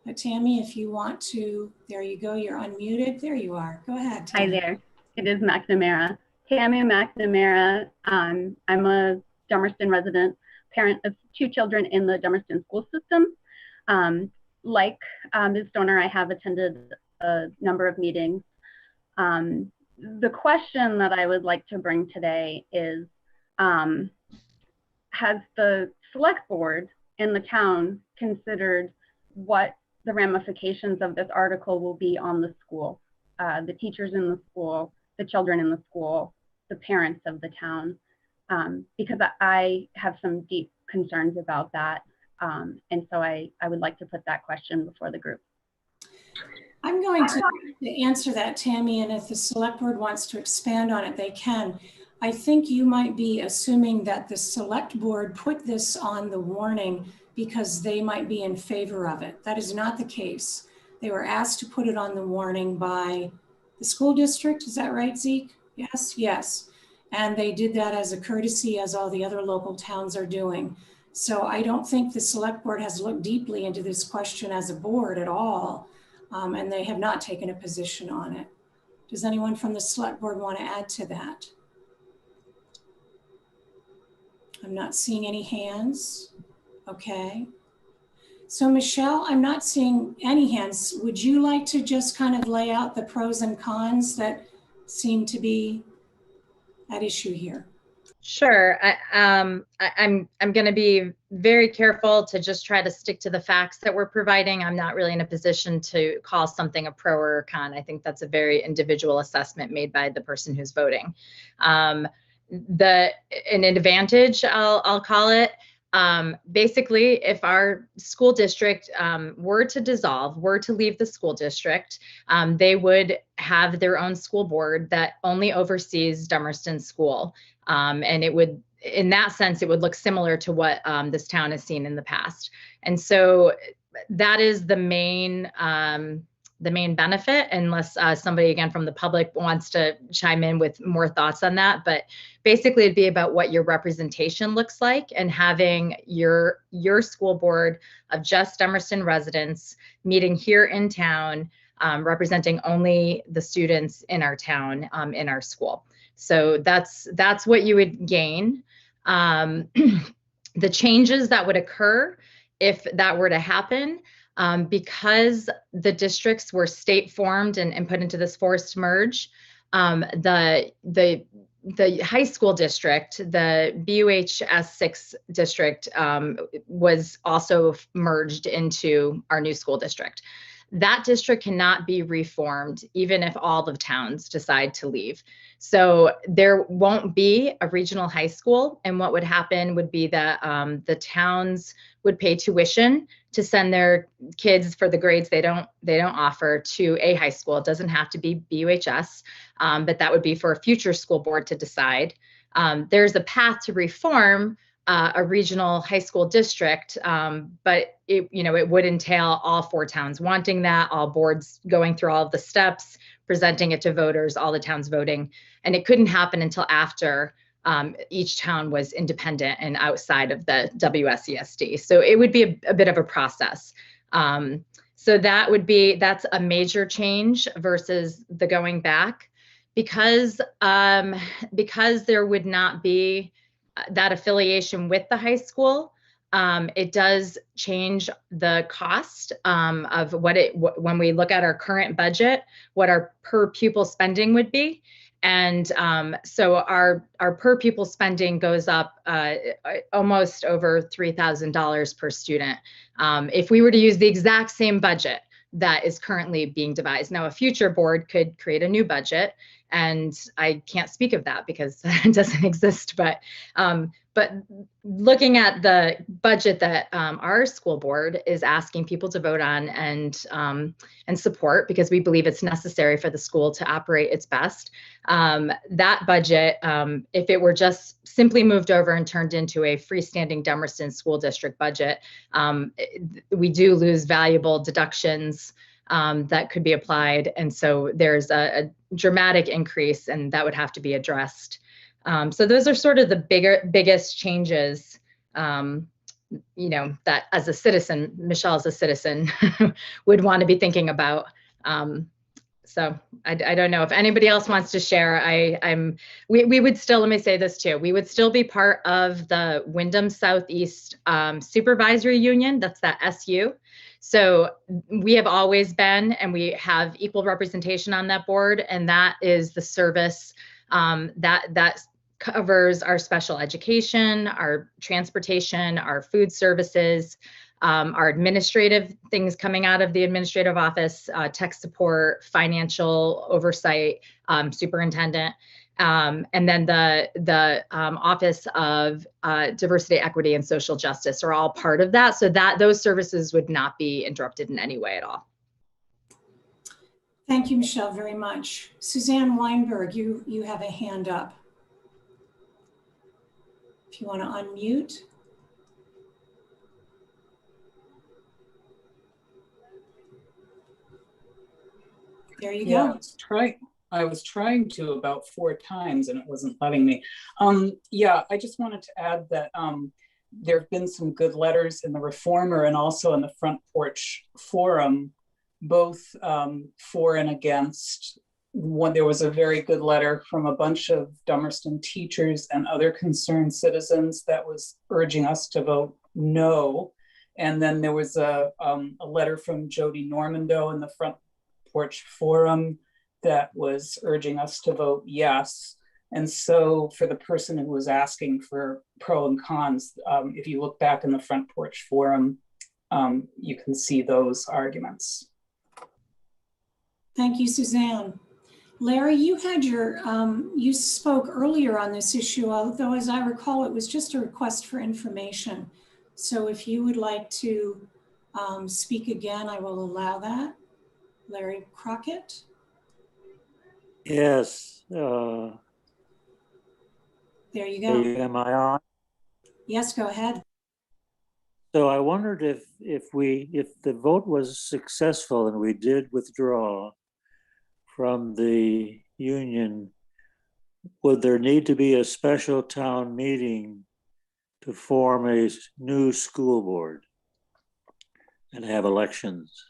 But Tammy, if you want to, there you go. You're unmuted. There you are. Go ahead, Tammy. Hi there. It is McNamara. Tammy McNamara. I'm a Dummerston resident, parent of 2 children in the Dummerston school system. Like Ms. Stoner, I have attended a number of meetings. The question that I would like to bring today is, has the select board in the town considered what the ramifications of this article will be on the school, the teachers in the school, the children in the school, the parents of the town? Because I have some deep concerns about that. And so I would like to put that question before the group. I'm going to answer that, Tammy, and if the select board wants to expand on it, they can. I think you might be assuming that the select board put this on the warning because they might be in favor of it. That is not the case. They were asked to put it on the warning by the school district. Is that right, Zeke? Yes, yes. And they did that as a courtesy, as all the other local towns are doing. So I don't think the select board has looked deeply into this question as a board at all. And they have not taken a position on it. Does anyone from the select board want to add to that? I'm not seeing any hands. Okay. So Michelle, I'm not seeing any hands. Would you like to just kind of lay out the pros and cons that seem to be at issue here? Sure. I'm going to be very careful to just try to stick to the facts that we're providing. I'm not really in a position to call something a pro or a con. I think that's a very individual assessment made by the person who's voting. An advantage, I'll call it. Basically, if our school district were to dissolve, were to leave the school district, they would have their own school board that only oversees Dummerston School. And it would, in that sense, it would look similar to what this town has seen in the past. And so that is the main benefit, unless somebody again from the public wants to chime in with more thoughts on that. But basically it'd be about what your representation looks like, and having your school board of just Dummerston residents meeting here in town, representing only the students in our town, in our school. So that's what you would gain. The changes that would occur if that were to happen, because the districts were state formed and put into this forced merge, the high school district, the BUHS 6 district, was also merged into our new school district. That district cannot be reformed even if all the towns decide to leave. So there won't be a regional high school, and what would happen would be that the towns would pay tuition to send their kids for the grades they don't offer to a high school. It doesn't have to be BUHS, but that would be for a future school board to decide. There's a path to reform a regional high school district, but it would entail all 4 towns wanting that, all boards going through all of the steps, presenting it to voters, all the towns voting, and it couldn't happen until after each town was independent and outside of the WSESD. So it would be a bit of a process. So that's a major change versus the going back, because there would not be that affiliation with the high school. It does change the cost of when we look at our current budget, what our per pupil spending would be. And so our per pupil spending goes up almost over $3,000 per student. If we were to use the exact same budget that is currently being devised. Now, a future board could create a new budget, and I can't speak of that because it doesn't exist. But looking at the budget that our school board is asking people to vote on and support, because we believe it's necessary for the school to operate its best, that budget, if it were just simply moved over and turned into a freestanding Dummerston school district budget, we do lose valuable deductions that could be applied. And so there's a dramatic increase, and that would have to be addressed. So those are sort of the biggest changes, that as a citizen, Michelle as a citizen, would want to be thinking about. So I don't know if anybody else wants to share. We would still, let me say this too, we would still be part of the Wyndham Southeast Supervisory Union. That's that SU. So we have always been, and we have equal representation on that board, and that is the service that covers our special education, our transportation, our food services, our administrative things coming out of the administrative office, tech support, financial oversight, superintendent, and then the Office of Diversity, Equity, and Social Justice are all part of that, so that those services would not be interrupted in any way at all. Thank you, Michelle, very much. Suzanne Weinberg, you have a hand up. If you want to unmute. There you go. I was trying to about 4 times and it wasn't letting me. Yeah, I just wanted to add that there have been some good letters in the Reformer and also in the Front Porch Forum, both for and against. There was a very good letter from a bunch of Dummerston teachers and other concerned citizens that was urging us to vote no. And then there was a letter from Jody Normando in the Front Porch Forum that was urging us to vote yes. And so for the person who was asking for pro and cons, if you look back in the Front Porch Forum, you can see those arguments. Thank you, Suzanne. Larry, you had you spoke earlier on this issue, although as I recall, it was just a request for information. So if you would like to speak again, I will allow that. Larry Crockett? Yes. There you go. Am I on? Yes, go ahead. So I wondered if the vote was successful and we did withdraw from the union, would there need to be a special town meeting to form a new school board and have elections?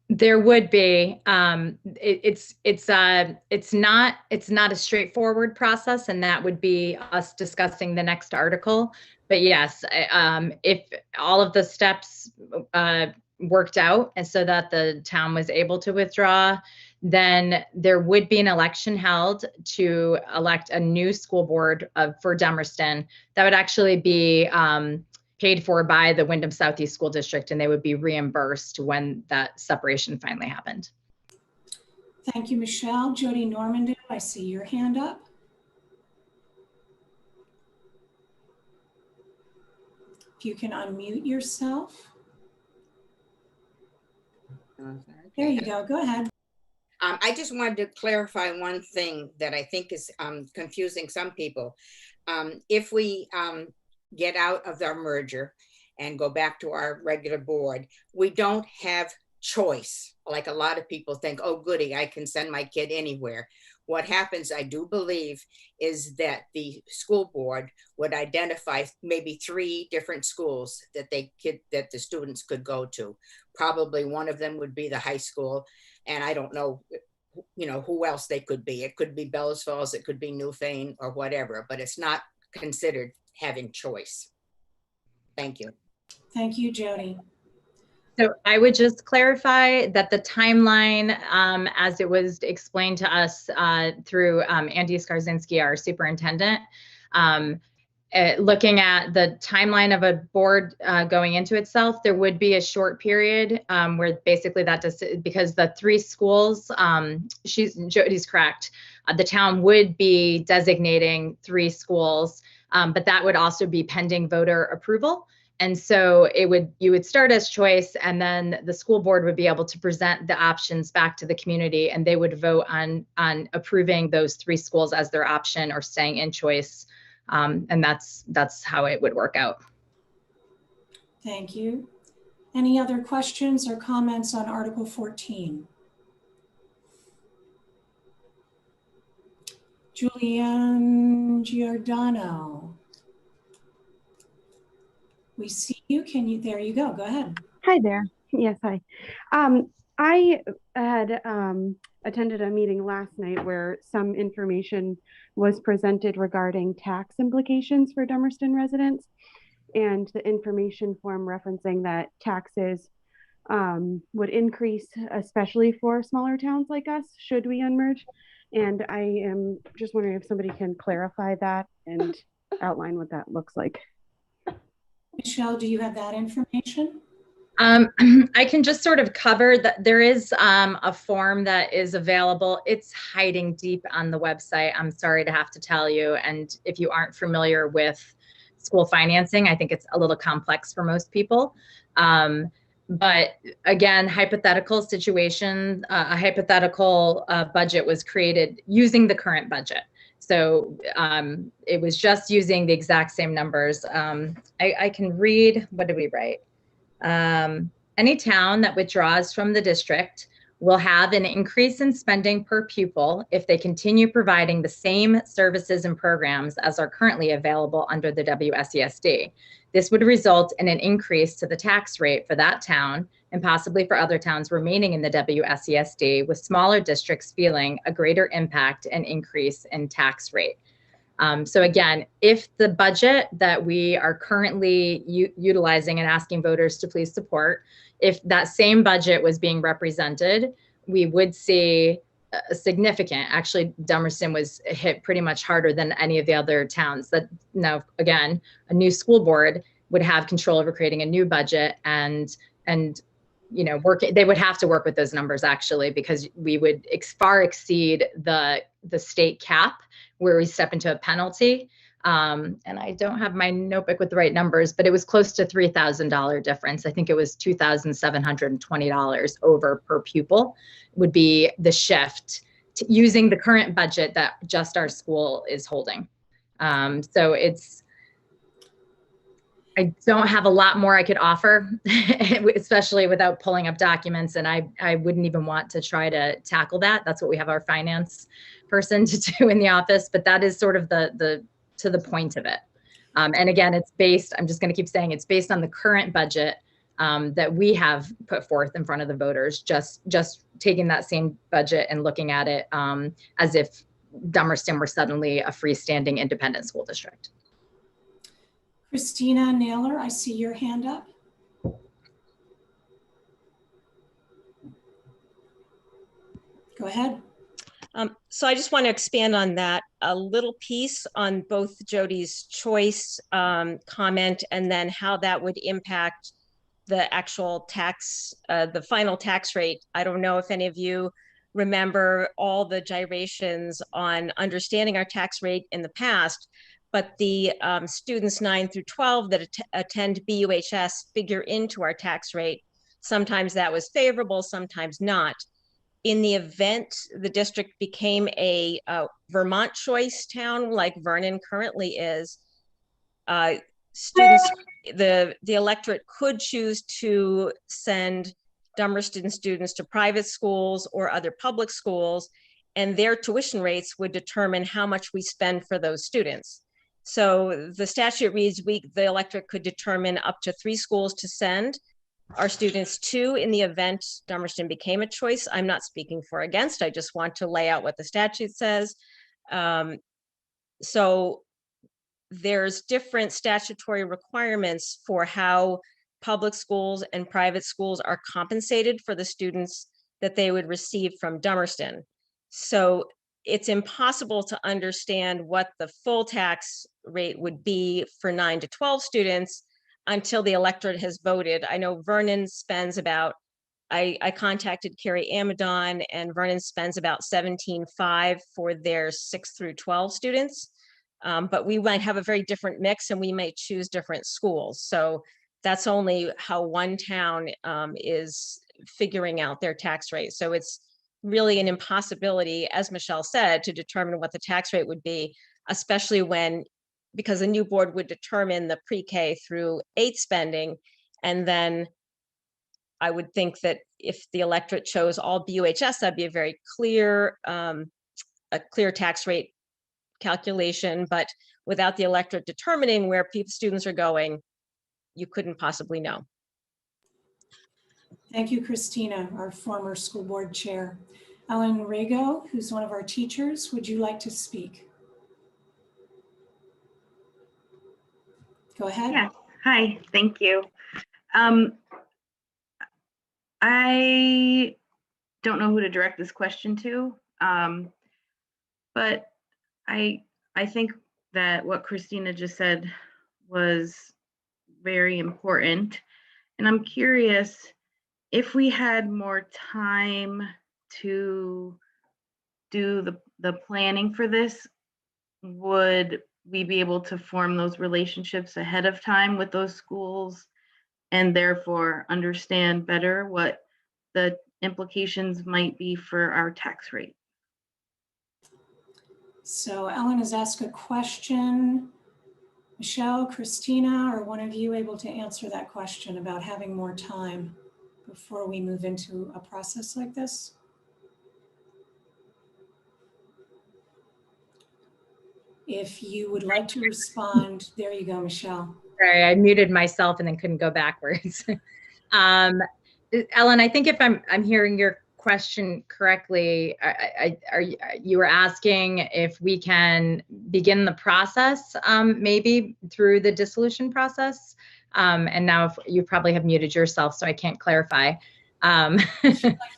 There would be. It's not a straightforward process, and that would be us discussing the next article. But yes, if all of the steps worked out and so that the town was able to withdraw, then there would be an election held to elect a new school board for Dummerston that would actually be paid for by the Wyndham Southeast School District, and they would be reimbursed when that separation finally happened. Thank you, Michelle. Jody Normando, I see your hand up. If you can unmute yourself. There you go. Go ahead. I just wanted to clarify one thing that I think is confusing some people. If we get out of our merger and go back to our regular board, we don't have choice. Like a lot of people think, oh, goody, I can send my kid anywhere. What happens, I do believe, is that the school board would identify maybe 3 different schools that the students could go to. Probably one of them would be the high school, and I don't know, who else they could be. It could be Bellows Falls, it could be Newfane or whatever, but it's not considered having choice. Thank you. Thank you, Jody. So I would just clarify that the timeline, as it was explained to us through Andy Skarzinski, our superintendent, looking at the timeline of a board going into itself, there would be a short period where basically that does, because the 3 schools, Jody's correct, the town would be designating 3 schools, but that would also be pending voter approval. And so you would start as choice, and then the school board would be able to present the options back to the community, and they would vote on approving those 3 schools as their option or staying in choice. And that's how it would work out. Thank you. Any other questions or comments on Article 14? Julianne Giordano. We see you. There you go. Go ahead. Hi there. Yes, hi. I had attended a meeting last night where some information was presented regarding tax implications for Dummerston residents, and the information form referencing that taxes would increase, especially for smaller towns like us, should we unmerge. And I am just wondering if somebody can clarify that and outline what that looks like. Michelle, do you have that information? I can just sort of cover that. There is a form that is available. It's hiding deep on the website, I'm sorry to have to tell you. And if you aren't familiar with school financing, I think it's a little complex for most people. But again, hypothetical situation, a hypothetical budget was created using the current budget. So it was just using the exact same numbers. I can read, what did we write? Any town that withdraws from the district will have an increase in spending per pupil if they continue providing the same services and programs as are currently available under the WSESD. This would result in an increase to the tax rate for that town and possibly for other towns remaining in the WSESD, with smaller districts feeling a greater impact and increase in tax rate. So again, if the budget that we are currently utilizing and asking voters to please support, if that same budget was being represented, we would see a significant, actually Dummerston was hit pretty much harder than any of the other towns. That now, again, a new school board would have control over creating a new budget and they would have to work with those numbers actually, because we would far exceed the state cap where we step into a penalty. And I don't have my notebook with the right numbers, but it was close to $3,000 difference. I think it was $2,720 over per pupil would be the shift to using the current budget that just our school is holding. So I don't have a lot more I could offer, especially without pulling up documents. And I wouldn't even want to try to tackle that. That's what we have our finance person to do in the office, but that is sort of to the point of it. And again, it's based, I'm just going to keep saying it's based on the current budget that we have put forth in front of the voters, just taking that same budget and looking at it as if Dummerston were suddenly a freestanding independent school district. Christina Naylor, I see your hand up. Go ahead. So I just want to expand on that a little piece on both Jody's choice comment and then how that would impact the actual tax, the final tax rate. I don't know if any of you remember all the gyrations on understanding our tax rate in the past, but the students 9 through 12 that attend BUHS figure into our tax rate. Sometimes that was favorable, sometimes not. in the event the district became a Vermont choice town like Vernon currently is, students, the electorate could choose to send Dummerston students to private schools or other public schools, and their tuition rates would determine how much we spend for those students. So the statute reads, the electorate could determine up to 3 schools to send our students to in the event Dummerston became a choice. I'm not speaking for or against, I just want to lay out what the statute says. So there's different statutory requirements for how public schools and private schools are compensated for the students that they would receive from Dummerston. So it's impossible to understand what the full tax rate would be for 9 to 12 students until the electorate has voted. I know Vernon spends about, I contacted Carrie Amadon, and Vernon spends about $17,500 for their 6 through 12 students. But we might have a very different mix, and we may choose different schools. So that's only how one town is figuring out their tax rate. So it's really an impossibility, as Michelle said, to determine what the tax rate would be, especially because the new board would determine the pre-K through 8 spending. And then I would think that if the electorate chose all BUHS, that'd be a very clear, tax rate calculation. But without the electorate determining where students are going, you couldn't possibly know. Thank you, Christina, our former school board chair. Ellen Rago, who's one of our teachers, would you like to speak? Go ahead. Yes. Hi, thank you. I don't know who to direct this question to, but I think that what Christina just said was very important. And I'm curious, if we had more time to do the planning for this, would we be able to form those relationships ahead of time with those schools and therefore understand better what the implications might be for our tax rate? So Ellen has asked a question. Michelle, Christina, are one of you able to answer that question about having more time before we move into a process like this? If you would like to respond, there you go, Michelle. Sorry, I muted myself and then couldn't go backwards. Ellen, I think if I'm hearing your question correctly, you were asking if we can begin the process, maybe through the dissolution process. And now if you probably have muted yourself, so I can't clarify. I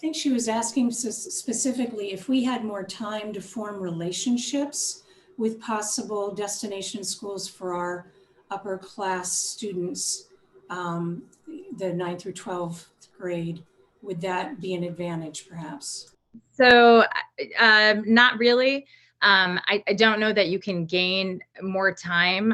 think she was asking specifically if we had more time to form relationships with possible destination schools for our upper class students, the 9th through 12th grade. Would that be an advantage perhaps? So not really. I don't know that you can gain more time.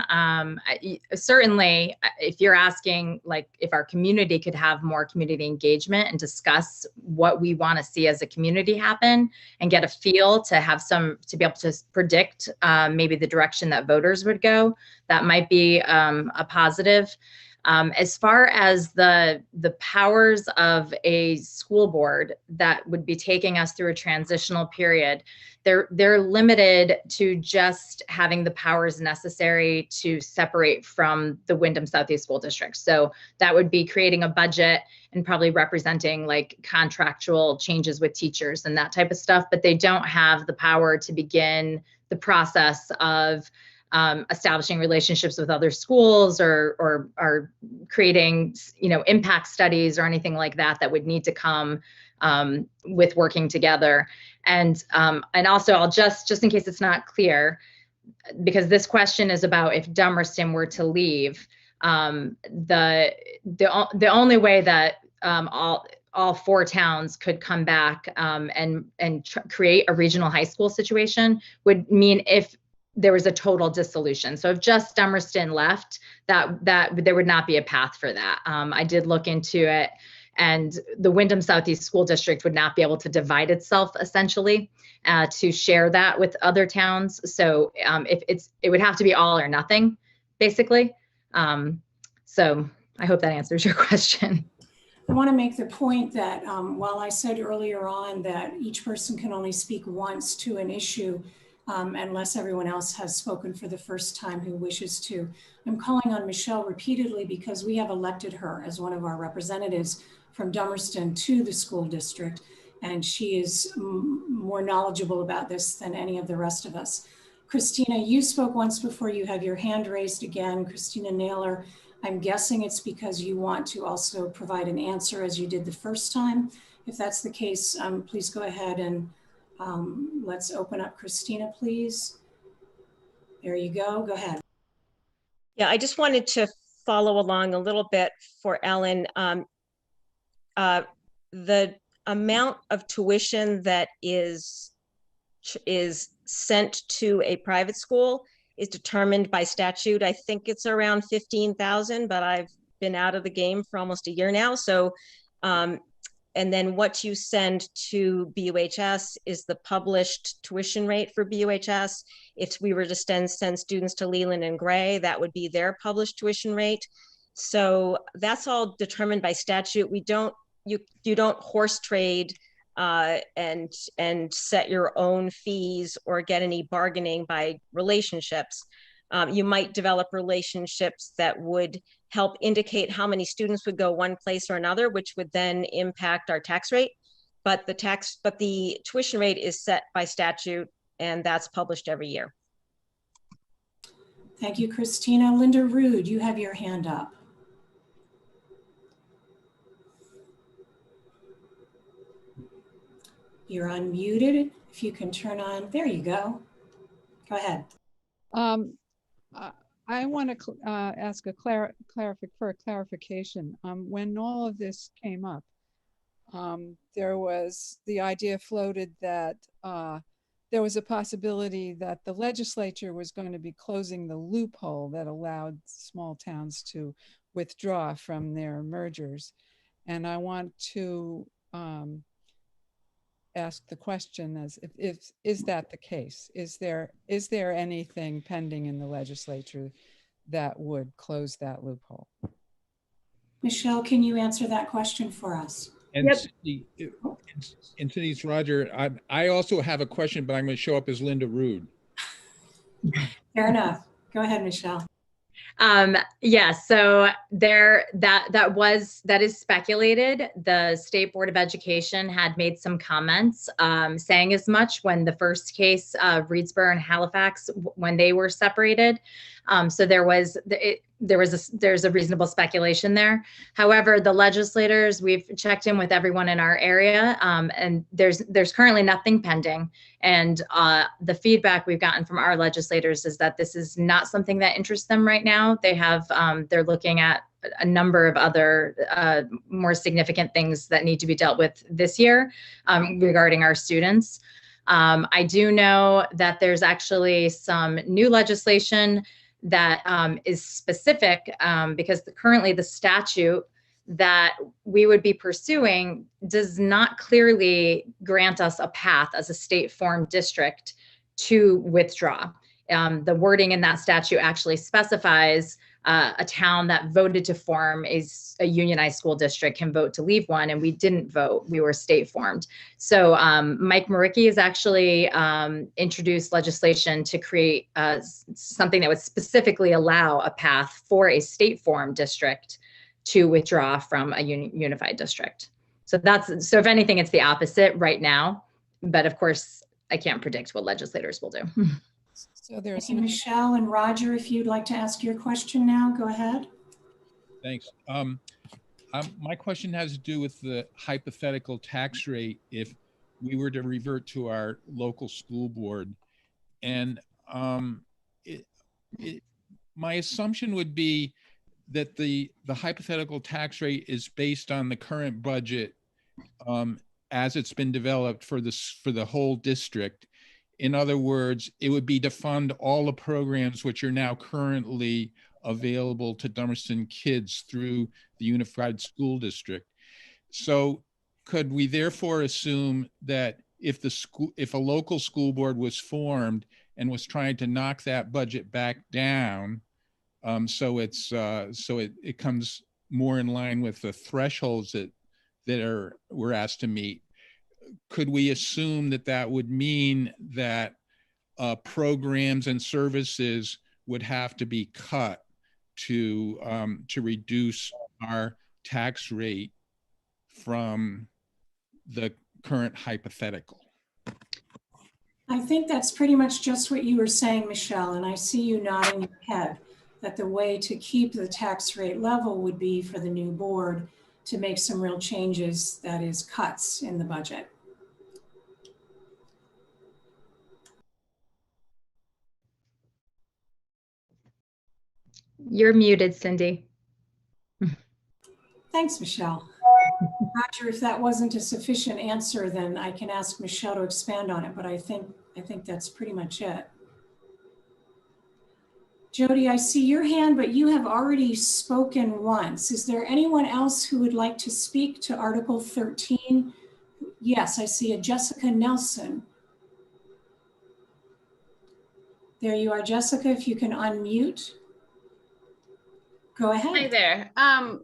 Certainly, if you're asking like if our community could have more community engagement and discuss what we want to see as a community happen and get a feel to have to be able to predict maybe the direction that voters would go, that might be a positive. As far as the powers of a school board that would be taking us through a transitional period, they're limited to just having the powers necessary to separate from the Windham Southeast School District. So that would be creating a budget and probably representing like contractual changes with teachers and that type of stuff, but they don't have the power to begin the process of establishing relationships with other schools or creating, impact studies or anything like that that would need to come with working together. And also I'll just in case it's not clear, because this question is about if Dummerston were to leave, the only way that all 4 towns could come back and create a regional high school situation would mean if there was a total dissolution. So if just Dummerston left, that there would not be a path for that. I did look into it, And the Wyndham Southeast School District would not be able to divide itself essentially to share that with other towns. So it would have to be all or nothing, basically. So I hope that answers your question. I want to make the point that while I said earlier on that each person can only speak once to an issue, unless everyone else has spoken for the first time who wishes to, I'm calling on Michelle repeatedly because we have elected her as one of our representatives from Dummerston to the school district, and she is more knowledgeable about this than any of the rest of us. Christina, you spoke once before. You have your hand raised again. Christina Naylor, I'm guessing it's because you want to also provide an answer as you did the first time. If that's the case, please go ahead and let's open up Christina, please. There you go. Go ahead. Yeah, I just wanted to follow along a little bit for Ellen. The amount of tuition that is sent to a private school is determined by statute. I think it's around 15,000, but I've been out of the game for almost a year now. So, and then what you send to BUHS is the published tuition rate for BUHS. If we were to send students to Leland and Gray, that would be their published tuition rate. So that's all determined by statute. You don't horse trade and set your own fees or get any bargaining by relationships. You might develop relationships that would help indicate how many students would go one place or another, which would then impact our tax rate. But the tuition rate is set by statute, and that's published every year. Thank you, Christina. Linda Rude, you have your hand up. You're unmuted. If you can turn on, there you go. Go ahead. I want to ask a clarification. When all of this came up, there was the idea floated that there was a possibility that the legislature was going to be closing the loophole that allowed small towns to withdraw from their mergers. And I want to ask the question as is that the case? Is there anything pending in the legislature that would close that loophole? Michelle, can you answer that question for us? And yep. Cindy, it's Roger. I also have a question, but I'm going to show up as Linda Rude. Fair enough. Go ahead, Michelle. Yeah, so that is speculated. The State Board of Education had made some comments saying as much when the first case of Reedsboro and Halifax, when they were separated. So there's a reasonable speculation there. However, the legislators, we've checked in with everyone in our area, and there's currently nothing pending. And the feedback we've gotten from our legislators is that this is not something that interests them right now. They have they're looking at a number of other more significant things that need to be dealt with this year regarding our students. I do know that there's actually some new legislation that is specific because currently the statute that we would be pursuing does not clearly grant us a path as a state-formed district to withdraw. The wording in that statute actually specifies a town that voted to form a unionized school district can vote to leave one, and we didn't vote. We were state-formed. So Mike Maricki has actually introduced legislation to create something that would specifically allow a path for a state-formed district to withdraw from a unified district. So if anything, it's the opposite right now. But of course, I can't predict what legislators will do. So there's Thank you, Michelle and Roger. If you'd like to ask your question now, go ahead. Thanks. My question has to do with the hypothetical tax rate if we were to revert to our local school board. And my assumption would be that the hypothetical tax rate is based on the current budget as it's been developed for the whole district. In other words, it would be to fund all the programs which are now currently available to Dummerston kids through the Unified School District. So could we therefore assume that if a local school board was formed and was trying to knock that budget back down, so it comes more in line with the thresholds that we're asked to meet, could we assume that that would mean that programs and services would have to be cut to reduce our tax rate from the current hypothetical? I think that's pretty much just what you were saying, Michelle, and I see you nodding your head, that the way to keep the tax rate level would be for the new board to make some real changes, that is, cuts in the budget. You're muted, Cindy. Thanks, Michelle. Roger, if that wasn't a sufficient answer, then I can ask Michelle to expand on it, but I think that's pretty much it. Jody, I see your hand, but you have already spoken once. Is there anyone else who would like to speak to Article 13? Yes, I see a Jessica Nelson. There you are, Jessica, if you can unmute. Go ahead. Hi there.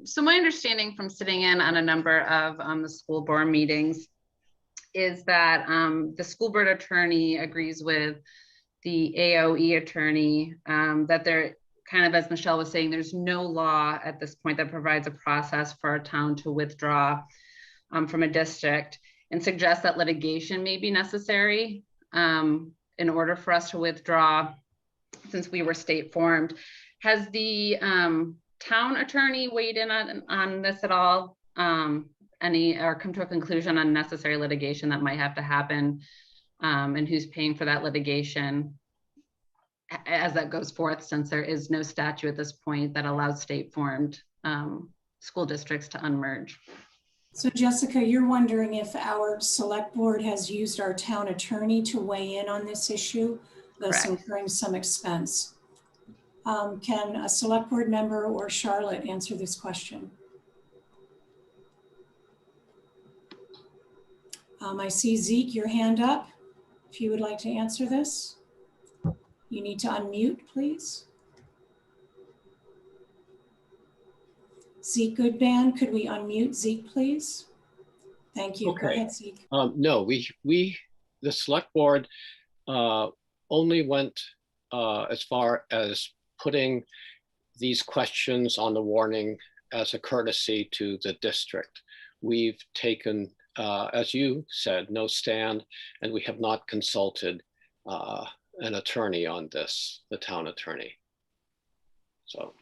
So my understanding from sitting in on a number of the school board meetings is that the school board attorney agrees with the AOE attorney that there, kind of as Michelle was saying, there's no law at this point that provides a process for a town to withdraw from a district, and suggests that litigation may be necessary in order for us to withdraw since we were state formed. Has the town attorney weighed in on this at all? Or come to a conclusion on necessary litigation that might have to happen, and who's paying for that litigation as that goes forth, since there is no statute at this point that allows state formed school districts to unmerge? So Jessica, you're wondering if our select board has used our town attorney to weigh in on this issue, thus incurring some expense. Can a select board member or Charlotte answer this question? I see Zeke, your hand up. If you would like to answer this, you need to unmute, please. Zeke Goodman, could we unmute Zeke, please? Thank you. Okay. Go ahead, Zeke. No, the select board only went as far as putting these questions on the warning as a courtesy to the district. We've taken, as you said, no stand, and we have not consulted an attorney on this, the town attorney. So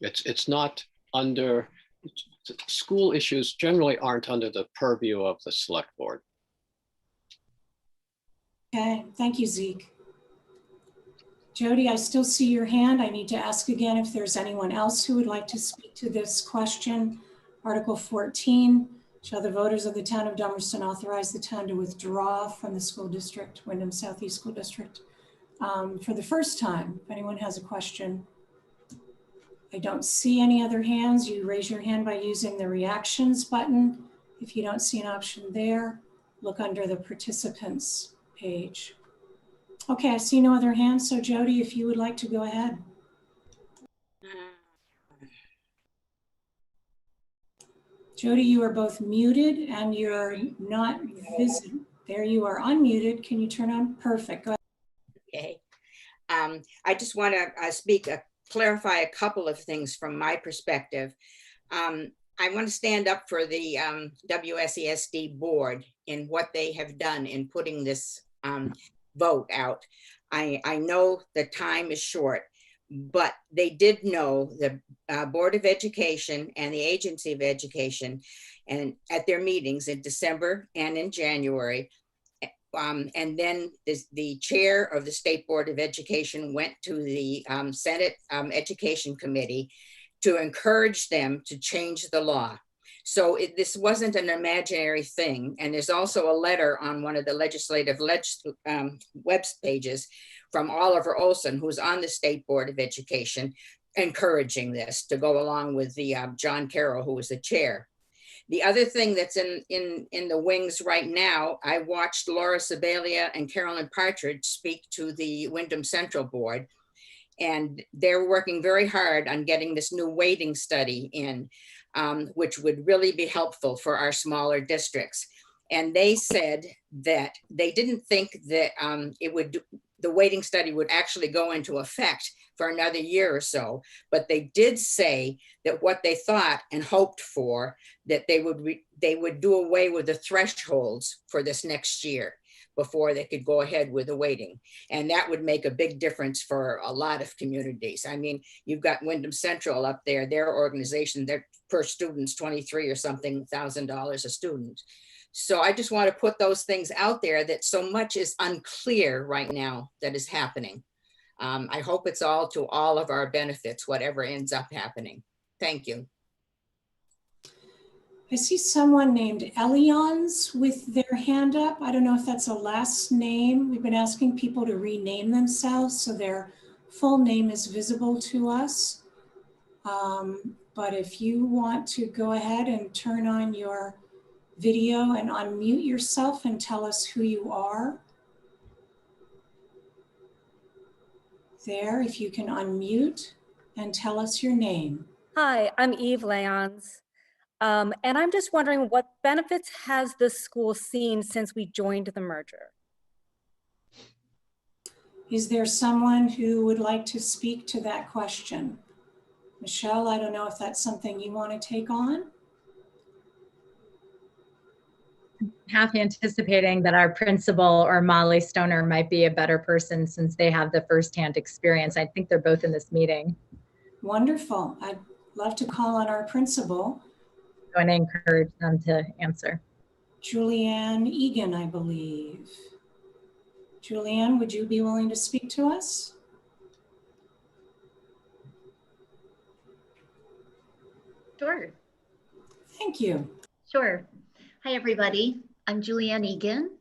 it's not under, school issues generally aren't under the purview of the select board. Okay, thank you, Zeke. Jody, I still see your hand. I need to ask again if there's anyone else who would like to speak to this question. Article 14, shall the voters of the town of Dummerston authorize the town to withdraw from the school district, Wyndham Southeast School District, for the first time? If anyone has a question. I don't see any other hands. You raise your hand by using the reactions button. If you don't see an option there, look under the participants page. Okay, I see no other hands. So Jody, if you would like to go ahead. Jody, you are both muted and you're not visible. There you are unmuted. Can you turn on? Perfect. Go ahead. Okay. I just want to clarify a couple of things from my perspective. I want to stand up for the WSESD board in what they have done in putting this vote out. I know the time is short, but they did know the Board of Education and the Agency of Education, and at their meetings in December and in January. And then the chair of the State Board of Education went to the Senate Education Committee to encourage them to change the law. So this wasn't an imaginary thing. And there's also a letter on one of the legislative web pages from Oliver Olson, who's on the State Board of Education, encouraging this to go along with the John Carroll, who was the chair. The other thing that's in the wings right now, I watched Laura Sebalia and Carolyn Partridge speak to the Wyndham Central Board, and they're working very hard on getting this new weighting study in, which would really be helpful for our smaller districts. And they said that they didn't think that the weighting study would actually go into effect for another year or so, but they did say that what they thought and hoped for, that they would do away with the thresholds for this next year before they could go ahead with the weighting. And that would make a big difference for a lot of communities. I mean, you've got Wyndham Central up there, their organization, their per student's 23 or something $1,000 a student. So I just want to put those things out there, that so much is unclear right now that is happening. I hope it's all to all of our benefits, whatever ends up happening. Thank you. I see someone named Elions with their hand up. I don't know if that's a last name. We've been asking people to rename themselves so their full name is visible to us. But if you want to go ahead and turn on your video and unmute yourself and tell us who you are. There, if you can unmute and tell us your name. Hi, I'm Eve Leons. And I'm just wondering, what benefits has the school seen since we joined the merger? Is there someone who would like to speak to that question? Michelle, I don't know if that's something you want to take on. Half anticipating that our principal or Molly Stoner might be a better person since they have the firsthand experience. I think they're both in this meeting. Wonderful. I'd love to call on our principal. I'm going to encourage them to answer. Julianne Egan, I believe. Julianne, would you be willing to speak to us? Sure. Thank you. Sure. Hi, everybody. I'm Julianne Egan,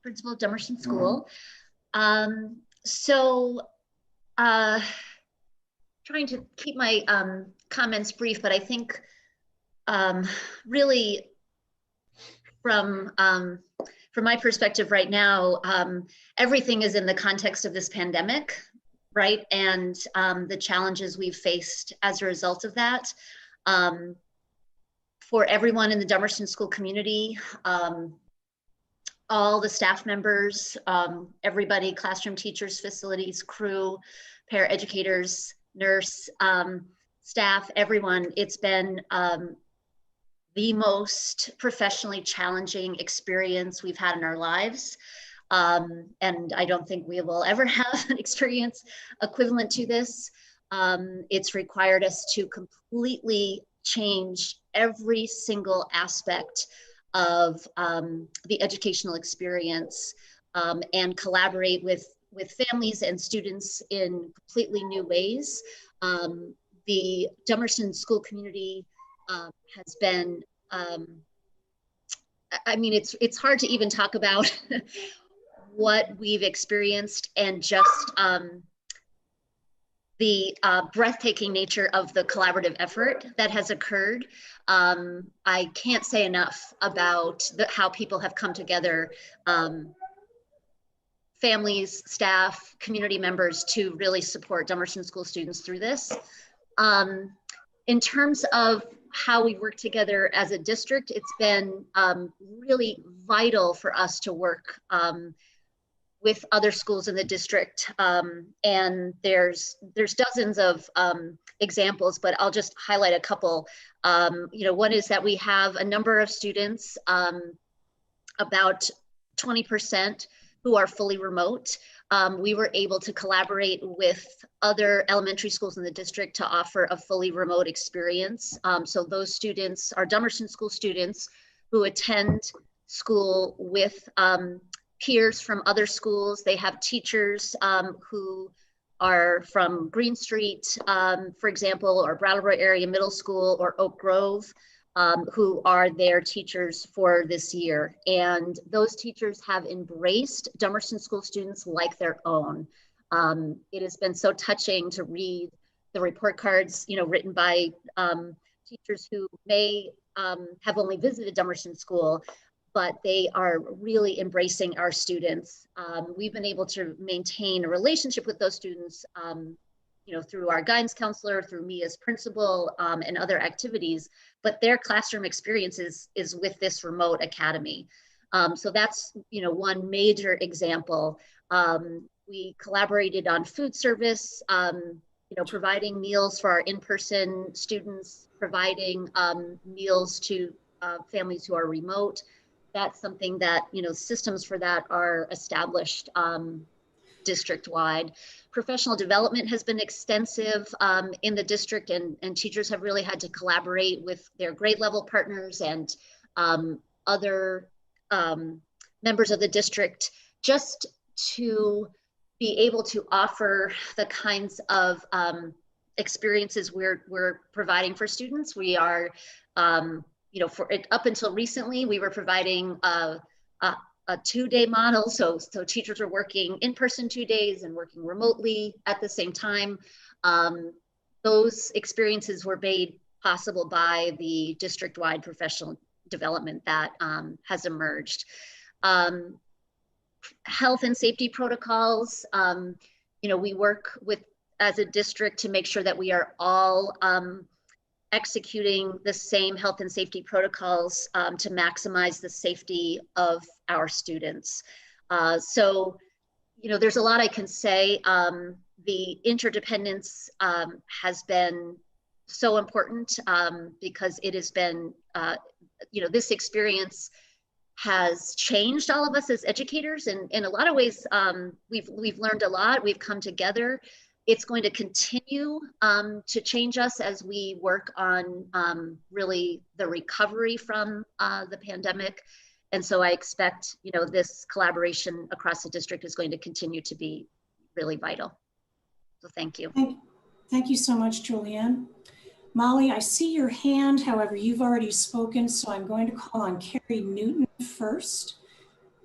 principal of Dummerston School. Trying to keep my comments brief, but I think really from my perspective right now, everything is in the context of this pandemic, right? And the challenges we've faced as a result of that. For everyone in the Dummerston school community, all the staff members, everybody, classroom teachers, facilities, crew, paraeducators, nurse, staff, everyone, it's been the most professionally challenging experience we've had in our lives. And I don't think we will ever have an experience equivalent to this. It's required us to completely change every single aspect of the educational experience and collaborate with families and students in completely new ways. The Dummerston school community has been, I mean, it's hard to even talk about what we've experienced and just the breathtaking nature of the collaborative effort that has occurred. I can't say enough about how people have come together, families, staff, community members, to really support Dummerston school students through this. In terms of how we work together as a district, it's been really vital for us to work with other schools in the district. And there's dozens of examples, but I'll just highlight a couple. One is that we have a number of students, about 20%, who are fully remote. We were able to collaborate with other elementary schools in the district to offer a fully remote experience. So those students are Dummerston school students who attend school with peers from other schools. They have teachers who are from Green Street, for example, or Brattleboro area middle school, or Oak Grove, who are their teachers for this year. And those teachers have embraced Dummerston school students like their own. It has been so touching to read the report cards, written by teachers who may have only visited Dummerston School, but they are really embracing our students. We've been able to maintain a relationship with those students, through our guidance counselor, through me as principal, and other activities, but their classroom experience is with this remote academy. So that's, one major example. We collaborated on food service, providing meals for our in-person students, providing meals to families who are remote. That's something that, systems for that are established district-wide. Professional development has been extensive in the district, and teachers have really had to collaborate with their grade level partners and other members of the district just to be able to offer the kinds of experiences we're providing for students. We are, for it, up until recently, we were providing a 2-day model. So teachers are working in person 2 days and working remotely at the same time. Those experiences were made possible by the district-wide professional development that has emerged. Health and safety protocols, we work with as a district to make sure that we are all executing the same health and safety protocols to maximize the safety of our students. So, there's a lot I can say. The interdependence has been so important because it has been, this experience has changed all of us as educators, and in a lot of ways, we've learned a lot. We've come together. It's going to continue to change us as we work on really the recovery from the pandemic. And so I expect, this collaboration across the district is going to continue to be really vital. So thank you. Thank you so much, Julianne. Molly, I see your hand. However, you've already spoken, so I'm going to call on Carrie Newton first.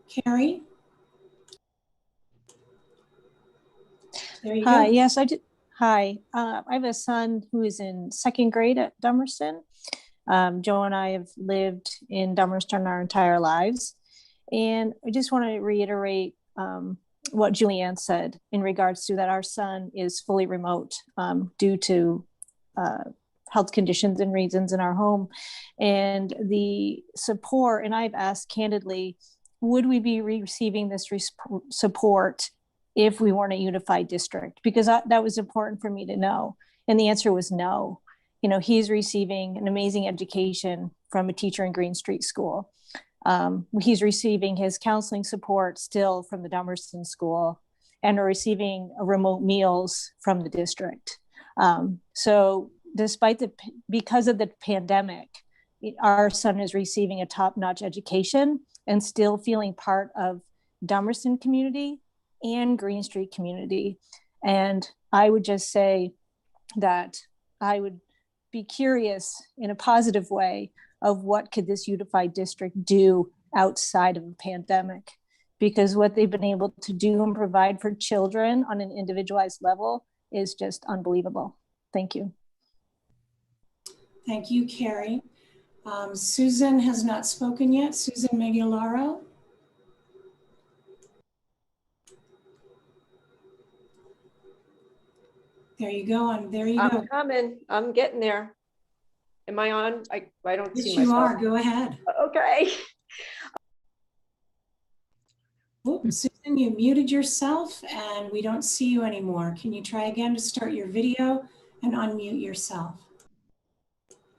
Carrie? There you Hi, go. yes, I did. Hi, I have a son who is in 2nd grade at Dummerston. Joe and I have lived in Dummerston our entire lives. And I just want to reiterate what Julianne said in regards to that our son is fully remote due to health conditions and reasons in our home. And the support, and I've asked candidly, would we be receiving this support if we weren't a unified district? Because that was important for me to know. And the answer was no. He's receiving an amazing education from a teacher in Green Street School. He's receiving his counseling support still from the Dummerston School, and are receiving remote meals from the district. So because of the pandemic, our son is receiving a top-notch education and still feeling part of Dummerston community and Green Street community. And I would just say that I would be curious in a positive way of what could this unified district do outside of a pandemic, because what they've been able to do and provide for children on an individualized level is just unbelievable. Thank you. Thank you, Carrie. Susan has not spoken yet. Susan Megularo. There you go. There you go. I'm coming. I'm getting there. Am I on? I don't see Yes, myself. you are. Go ahead. Okay. Oops, Susan, you muted yourself and we don't see you anymore. Can you try again to start your video and unmute yourself?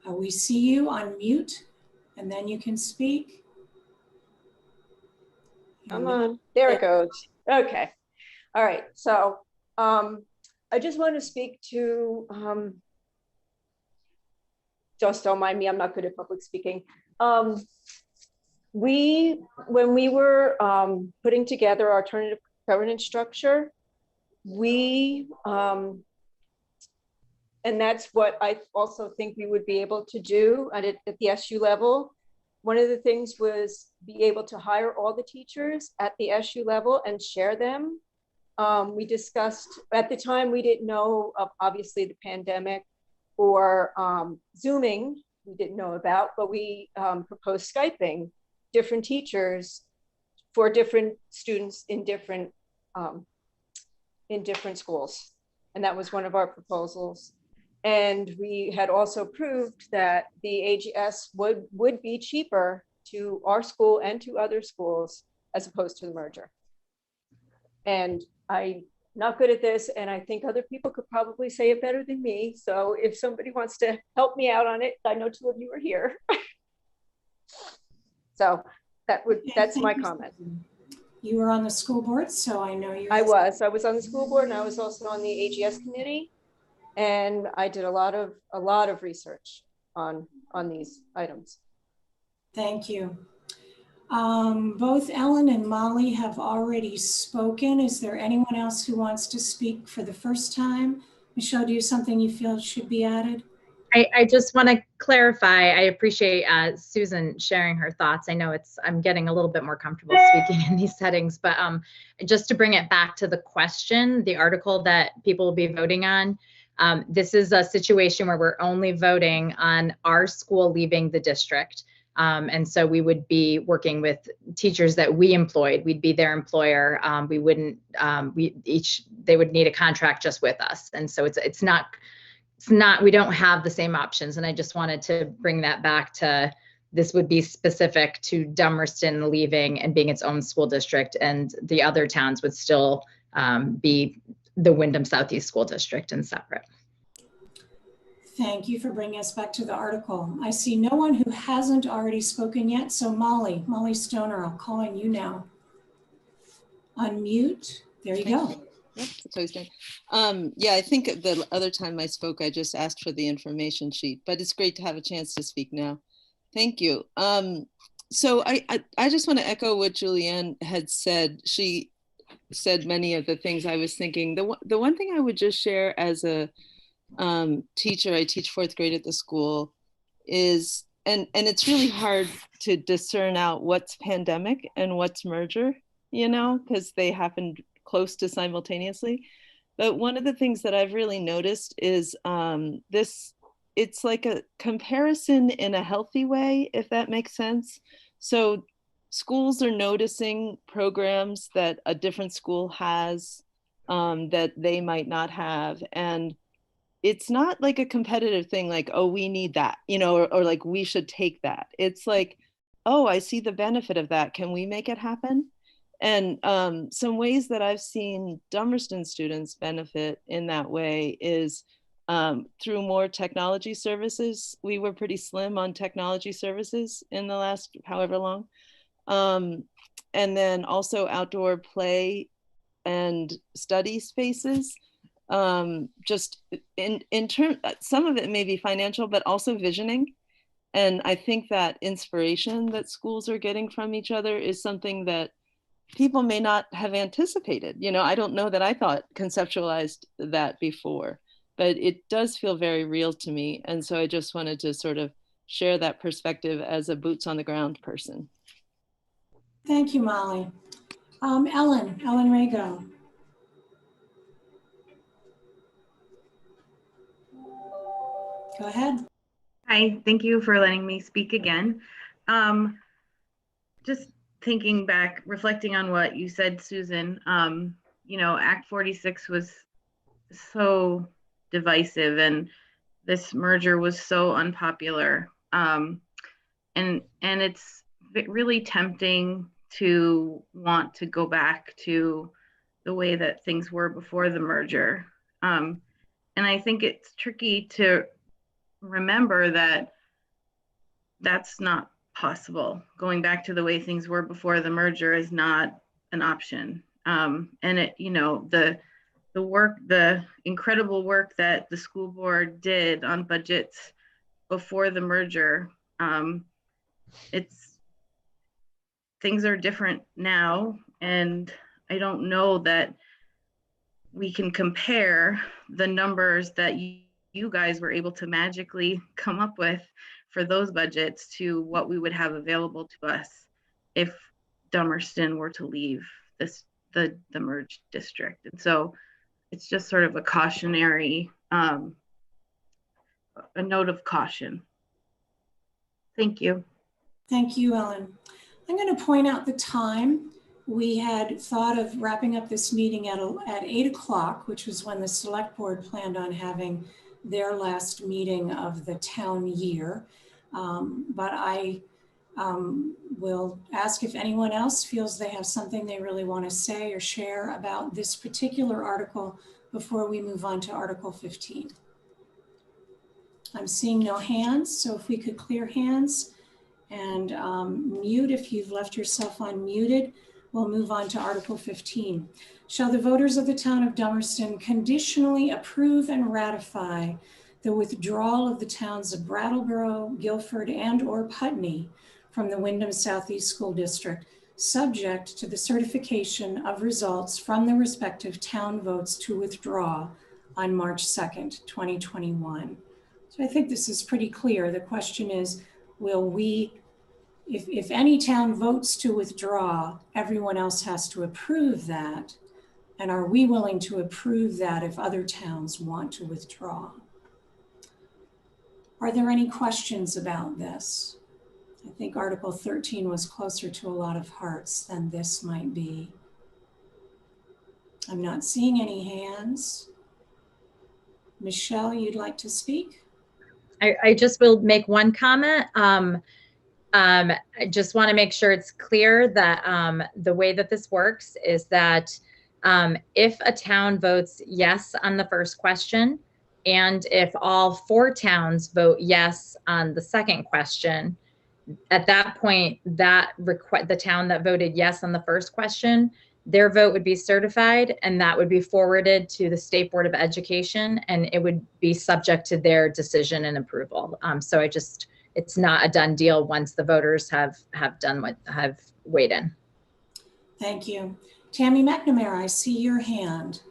We see you, unmute, and then you can speak. Come on. There it goes. Okay. All right. So I just want to speak to, just don't mind me, I'm not good at public speaking. When we were putting together our alternative governance structure, and that's what I also think we would be able to do at the SU level. One of the things was be able to hire all the teachers at the SU level and share them. We discussed, at the time we didn't know of obviously the pandemic or Zooming, we didn't know about, but we proposed Skyping different teachers for different students in different schools. And that was one of our proposals. And we had also proved that the AGS would be cheaper to our school and to other schools as opposed to the merger. And I'm not good at this, and I think other people could probably say it better than me. So if somebody wants to help me out on it, I know two of you are here. So that's my comment. You were on the school board, so I know you. I was on the school board, and I was also on the AGS committee, and I did a lot of research on these items. Thank you. Both Ellen and Molly have already spoken. Is there anyone else who wants to speak for the first time? Michelle, do you have something you feel should be added? I just want to clarify. I appreciate Susan sharing her thoughts. I know I'm getting a little bit more comfortable speaking in these settings, but just to bring it back to the question, the article that people will be voting on, this is a situation where we're only voting on our school leaving the district. And so we would be working with teachers that we employed. We'd be their employer. We wouldn't, they would need a contract just with us. And so it's not, we don't have the same options. And I just wanted to bring that back to, this would be specific to Dummerston leaving and being its own school district, and the other towns would still be the Wyndham Southeast School District and separate. Thank you for bringing us back to the article. I see no one who hasn't already spoken yet. So Molly Stoner, I'll call on you now. Unmute. There you go. Yeah, I think the other time I spoke, I just asked for the information sheet, but it's great to have a chance to speak now. Thank you. So I just want to echo what Julianne had said. She said many of the things I was thinking. The one thing I would just share as a teacher, I teach fourth grade at the school, is, and it's really hard to discern out what's pandemic and what's merger, because they happened close to simultaneously. But one of the things that I've really noticed is it's like a comparison in a healthy way, if that makes sense. So schools are noticing programs that a different school has that they might not have. And it's not like a competitive thing, like, oh, we need that, or like we should take that. It's like, oh, I see the benefit of that. Can we make it happen? And some ways that I've seen Dummerston students benefit in that way is through more technology services. We were pretty slim on technology services in the last however long. And then also outdoor play and study spaces. Just in terms, some of it may be financial, but also visioning. And I think that inspiration that schools are getting from each other is something that people may not have anticipated. I don't know that I conceptualized that before, but it does feel very real to me. And so I just wanted to sort of share that perspective as a boots on the ground person. Thank you, Molly. Ellen Rago. Go ahead. Hi, thank you for letting me speak again. Just thinking back, reflecting on what you said, Susan, Act 46 was so divisive and this merger was so unpopular. And it's really tempting to want to go back to the way that things were before the merger. And I think it's tricky to remember that that's not possible. Going back to the way things were before the merger is not an option. And it, the work, the incredible work that the school board did on budgets before the merger, things are different now. And I don't know that we can compare the numbers that you guys were able to magically come up with for those budgets to what we would have available to us if Dummerston were to leave the merged district. And so it's just sort of a cautionary a note of caution. Thank you. Thank you, Ellen. I'm going to point out the time. We had thought of wrapping up this meeting at 8 o'clock, which was when the select board planned on having their last meeting of the town year. But I will ask if anyone else feels they have something they really want to say or share about this particular article before we move on to Article 15. I'm seeing no hands, so if we could clear hands and mute if you've left yourself unmuted, we'll move on to Article 15. Shall the voters of the town of Dummerston conditionally approve and ratify the withdrawal of the towns of Brattleboro, Guilford, and/or Putney from the Wyndham Southeast School District, subject to the certification of results from the respective town votes to withdraw on March 2nd, 2021. So I think this is pretty clear. The question is, will we, if any town votes to withdraw, everyone else has to approve that. And are we willing to approve that if other towns want to withdraw? Are there any questions about this? I think Article 13 was closer to a lot of hearts than this might be. I'm not seeing any hands. Michelle, you'd like to speak? I just will make one comment. I just want to make sure it's clear that the way that this works is that if a town votes yes on the first question, and if all 4 towns vote yes on the second question, at that point, the town that voted yes on the first question, their vote would be certified, and that would be forwarded to the State Board of Education, and it would be subject to their decision and approval. So it's not a done deal once the voters have weighed in. Thank you. Tammy McNamara, I see your hand.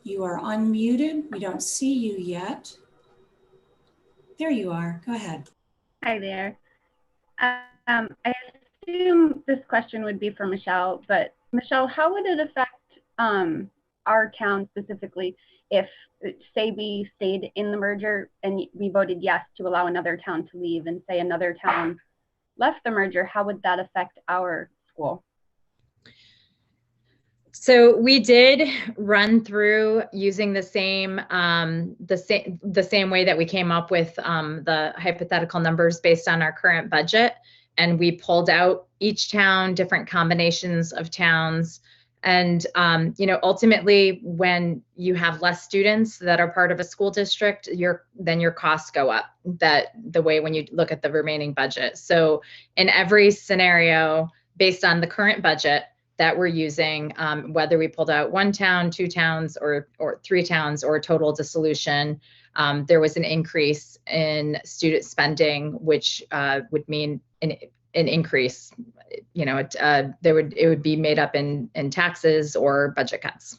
You are unmuted. We don't see you yet. There you are. Go ahead. Hi there. I assume this question would be for Michelle, but Michelle, how would it affect our town specifically if, say, we stayed in the merger and we voted yes to allow another town to leave, and say another town left the merger? How would that affect our school? So we did run through using the same way that we came up with the hypothetical numbers based on our current budget, and we pulled out each town, different combinations of towns, and ultimately, when you have less students that are part of a school district, then your costs go up. The way when you look at the remaining budget. So in every scenario, based on the current budget that we're using, whether we pulled out 1 town, 2 towns, or 3 towns, or total dissolution, there was an increase in student spending, which would mean an increase. It would be made up in taxes or budget cuts.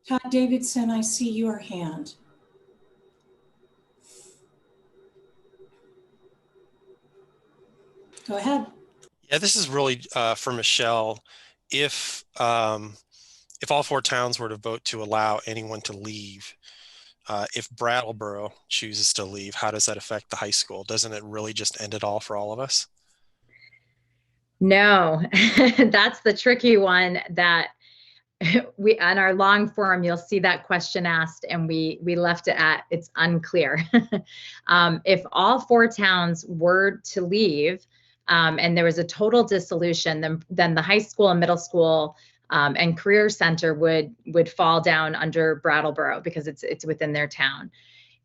Todd Davidson, I see your hand. Go ahead. Yeah, this is really for Michelle. If all 4 towns were to vote to allow anyone to leave, if Brattleboro chooses to leave, how does that affect the high school? Doesn't it really just end it all for all of us? No, that's the tricky one that on our long form, you'll see that question asked, and we left it at it's unclear. If all 4 towns were to leave, and there was a total dissolution, then the high school and middle school and career center would fall down under Brattleboro because it's within their town.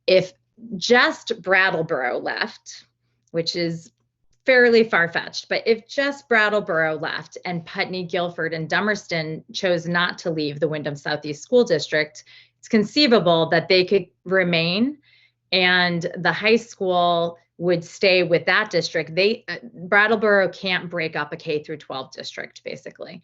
If just Brattleboro left, which is fairly far-fetched, but if just Brattleboro left and Putney, Guilford, and Dummerston chose not to leave the Wyndham Southeast School District, it's conceivable that they could remain and the high school would stay with that district. Brattleboro can't break up a K through 12 district, basically.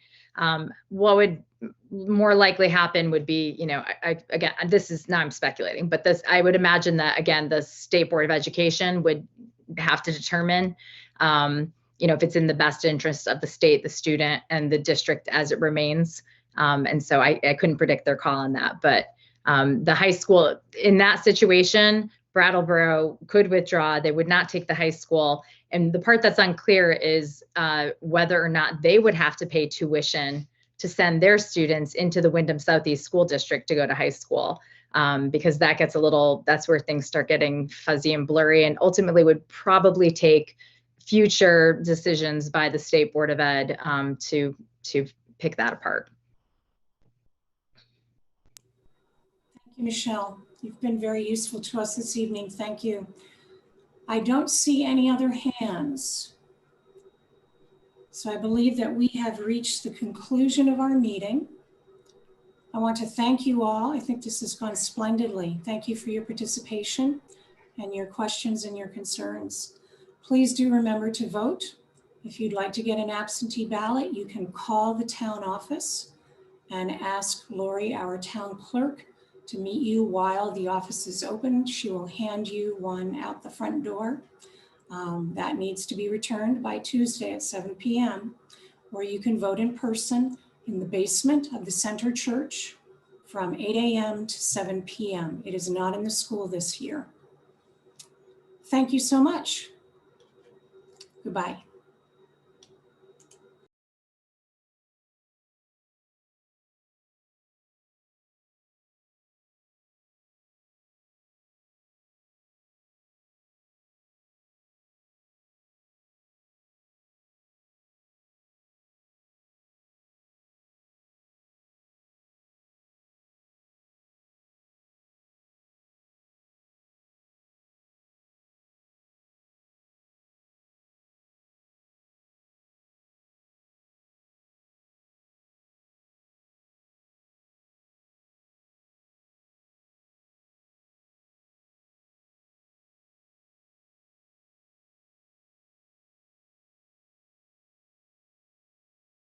What would more likely happen would be, again, this is now I'm speculating, but I would imagine that, again, the State Board of Education would have to determine, if it's in the best interest of the state, the student, and the district as it remains, And so I couldn't predict their call on that. But the high school, in that situation, Brattleboro could withdraw. They would not take the high school. And the part that's unclear is whether or not they would have to pay tuition to send their students into the Wyndham Southeast School District to go to high school. Because that gets that's where things start getting fuzzy and blurry, and ultimately would probably take future decisions by the State Board of Ed to pick that apart. Thank you, Michelle. You've been very useful to us this evening. Thank you. I don't see any other hands. So I believe that we have reached the conclusion of our meeting. I want to thank you all. I think this has gone splendidly. Thank you for your participation and your questions and your concerns. Please do remember to vote. If you'd like to get an absentee ballot, you can call the town office and ask Lori, our town clerk, to meet you while the office is open. She will hand you one out the front door. That needs to be returned by Tuesday at 7 p.m. Or you can vote in person in the basement of the Center Church from 8 a.m. to 7 p.m. It is not in the school this year. Thank you so much. Goodbye.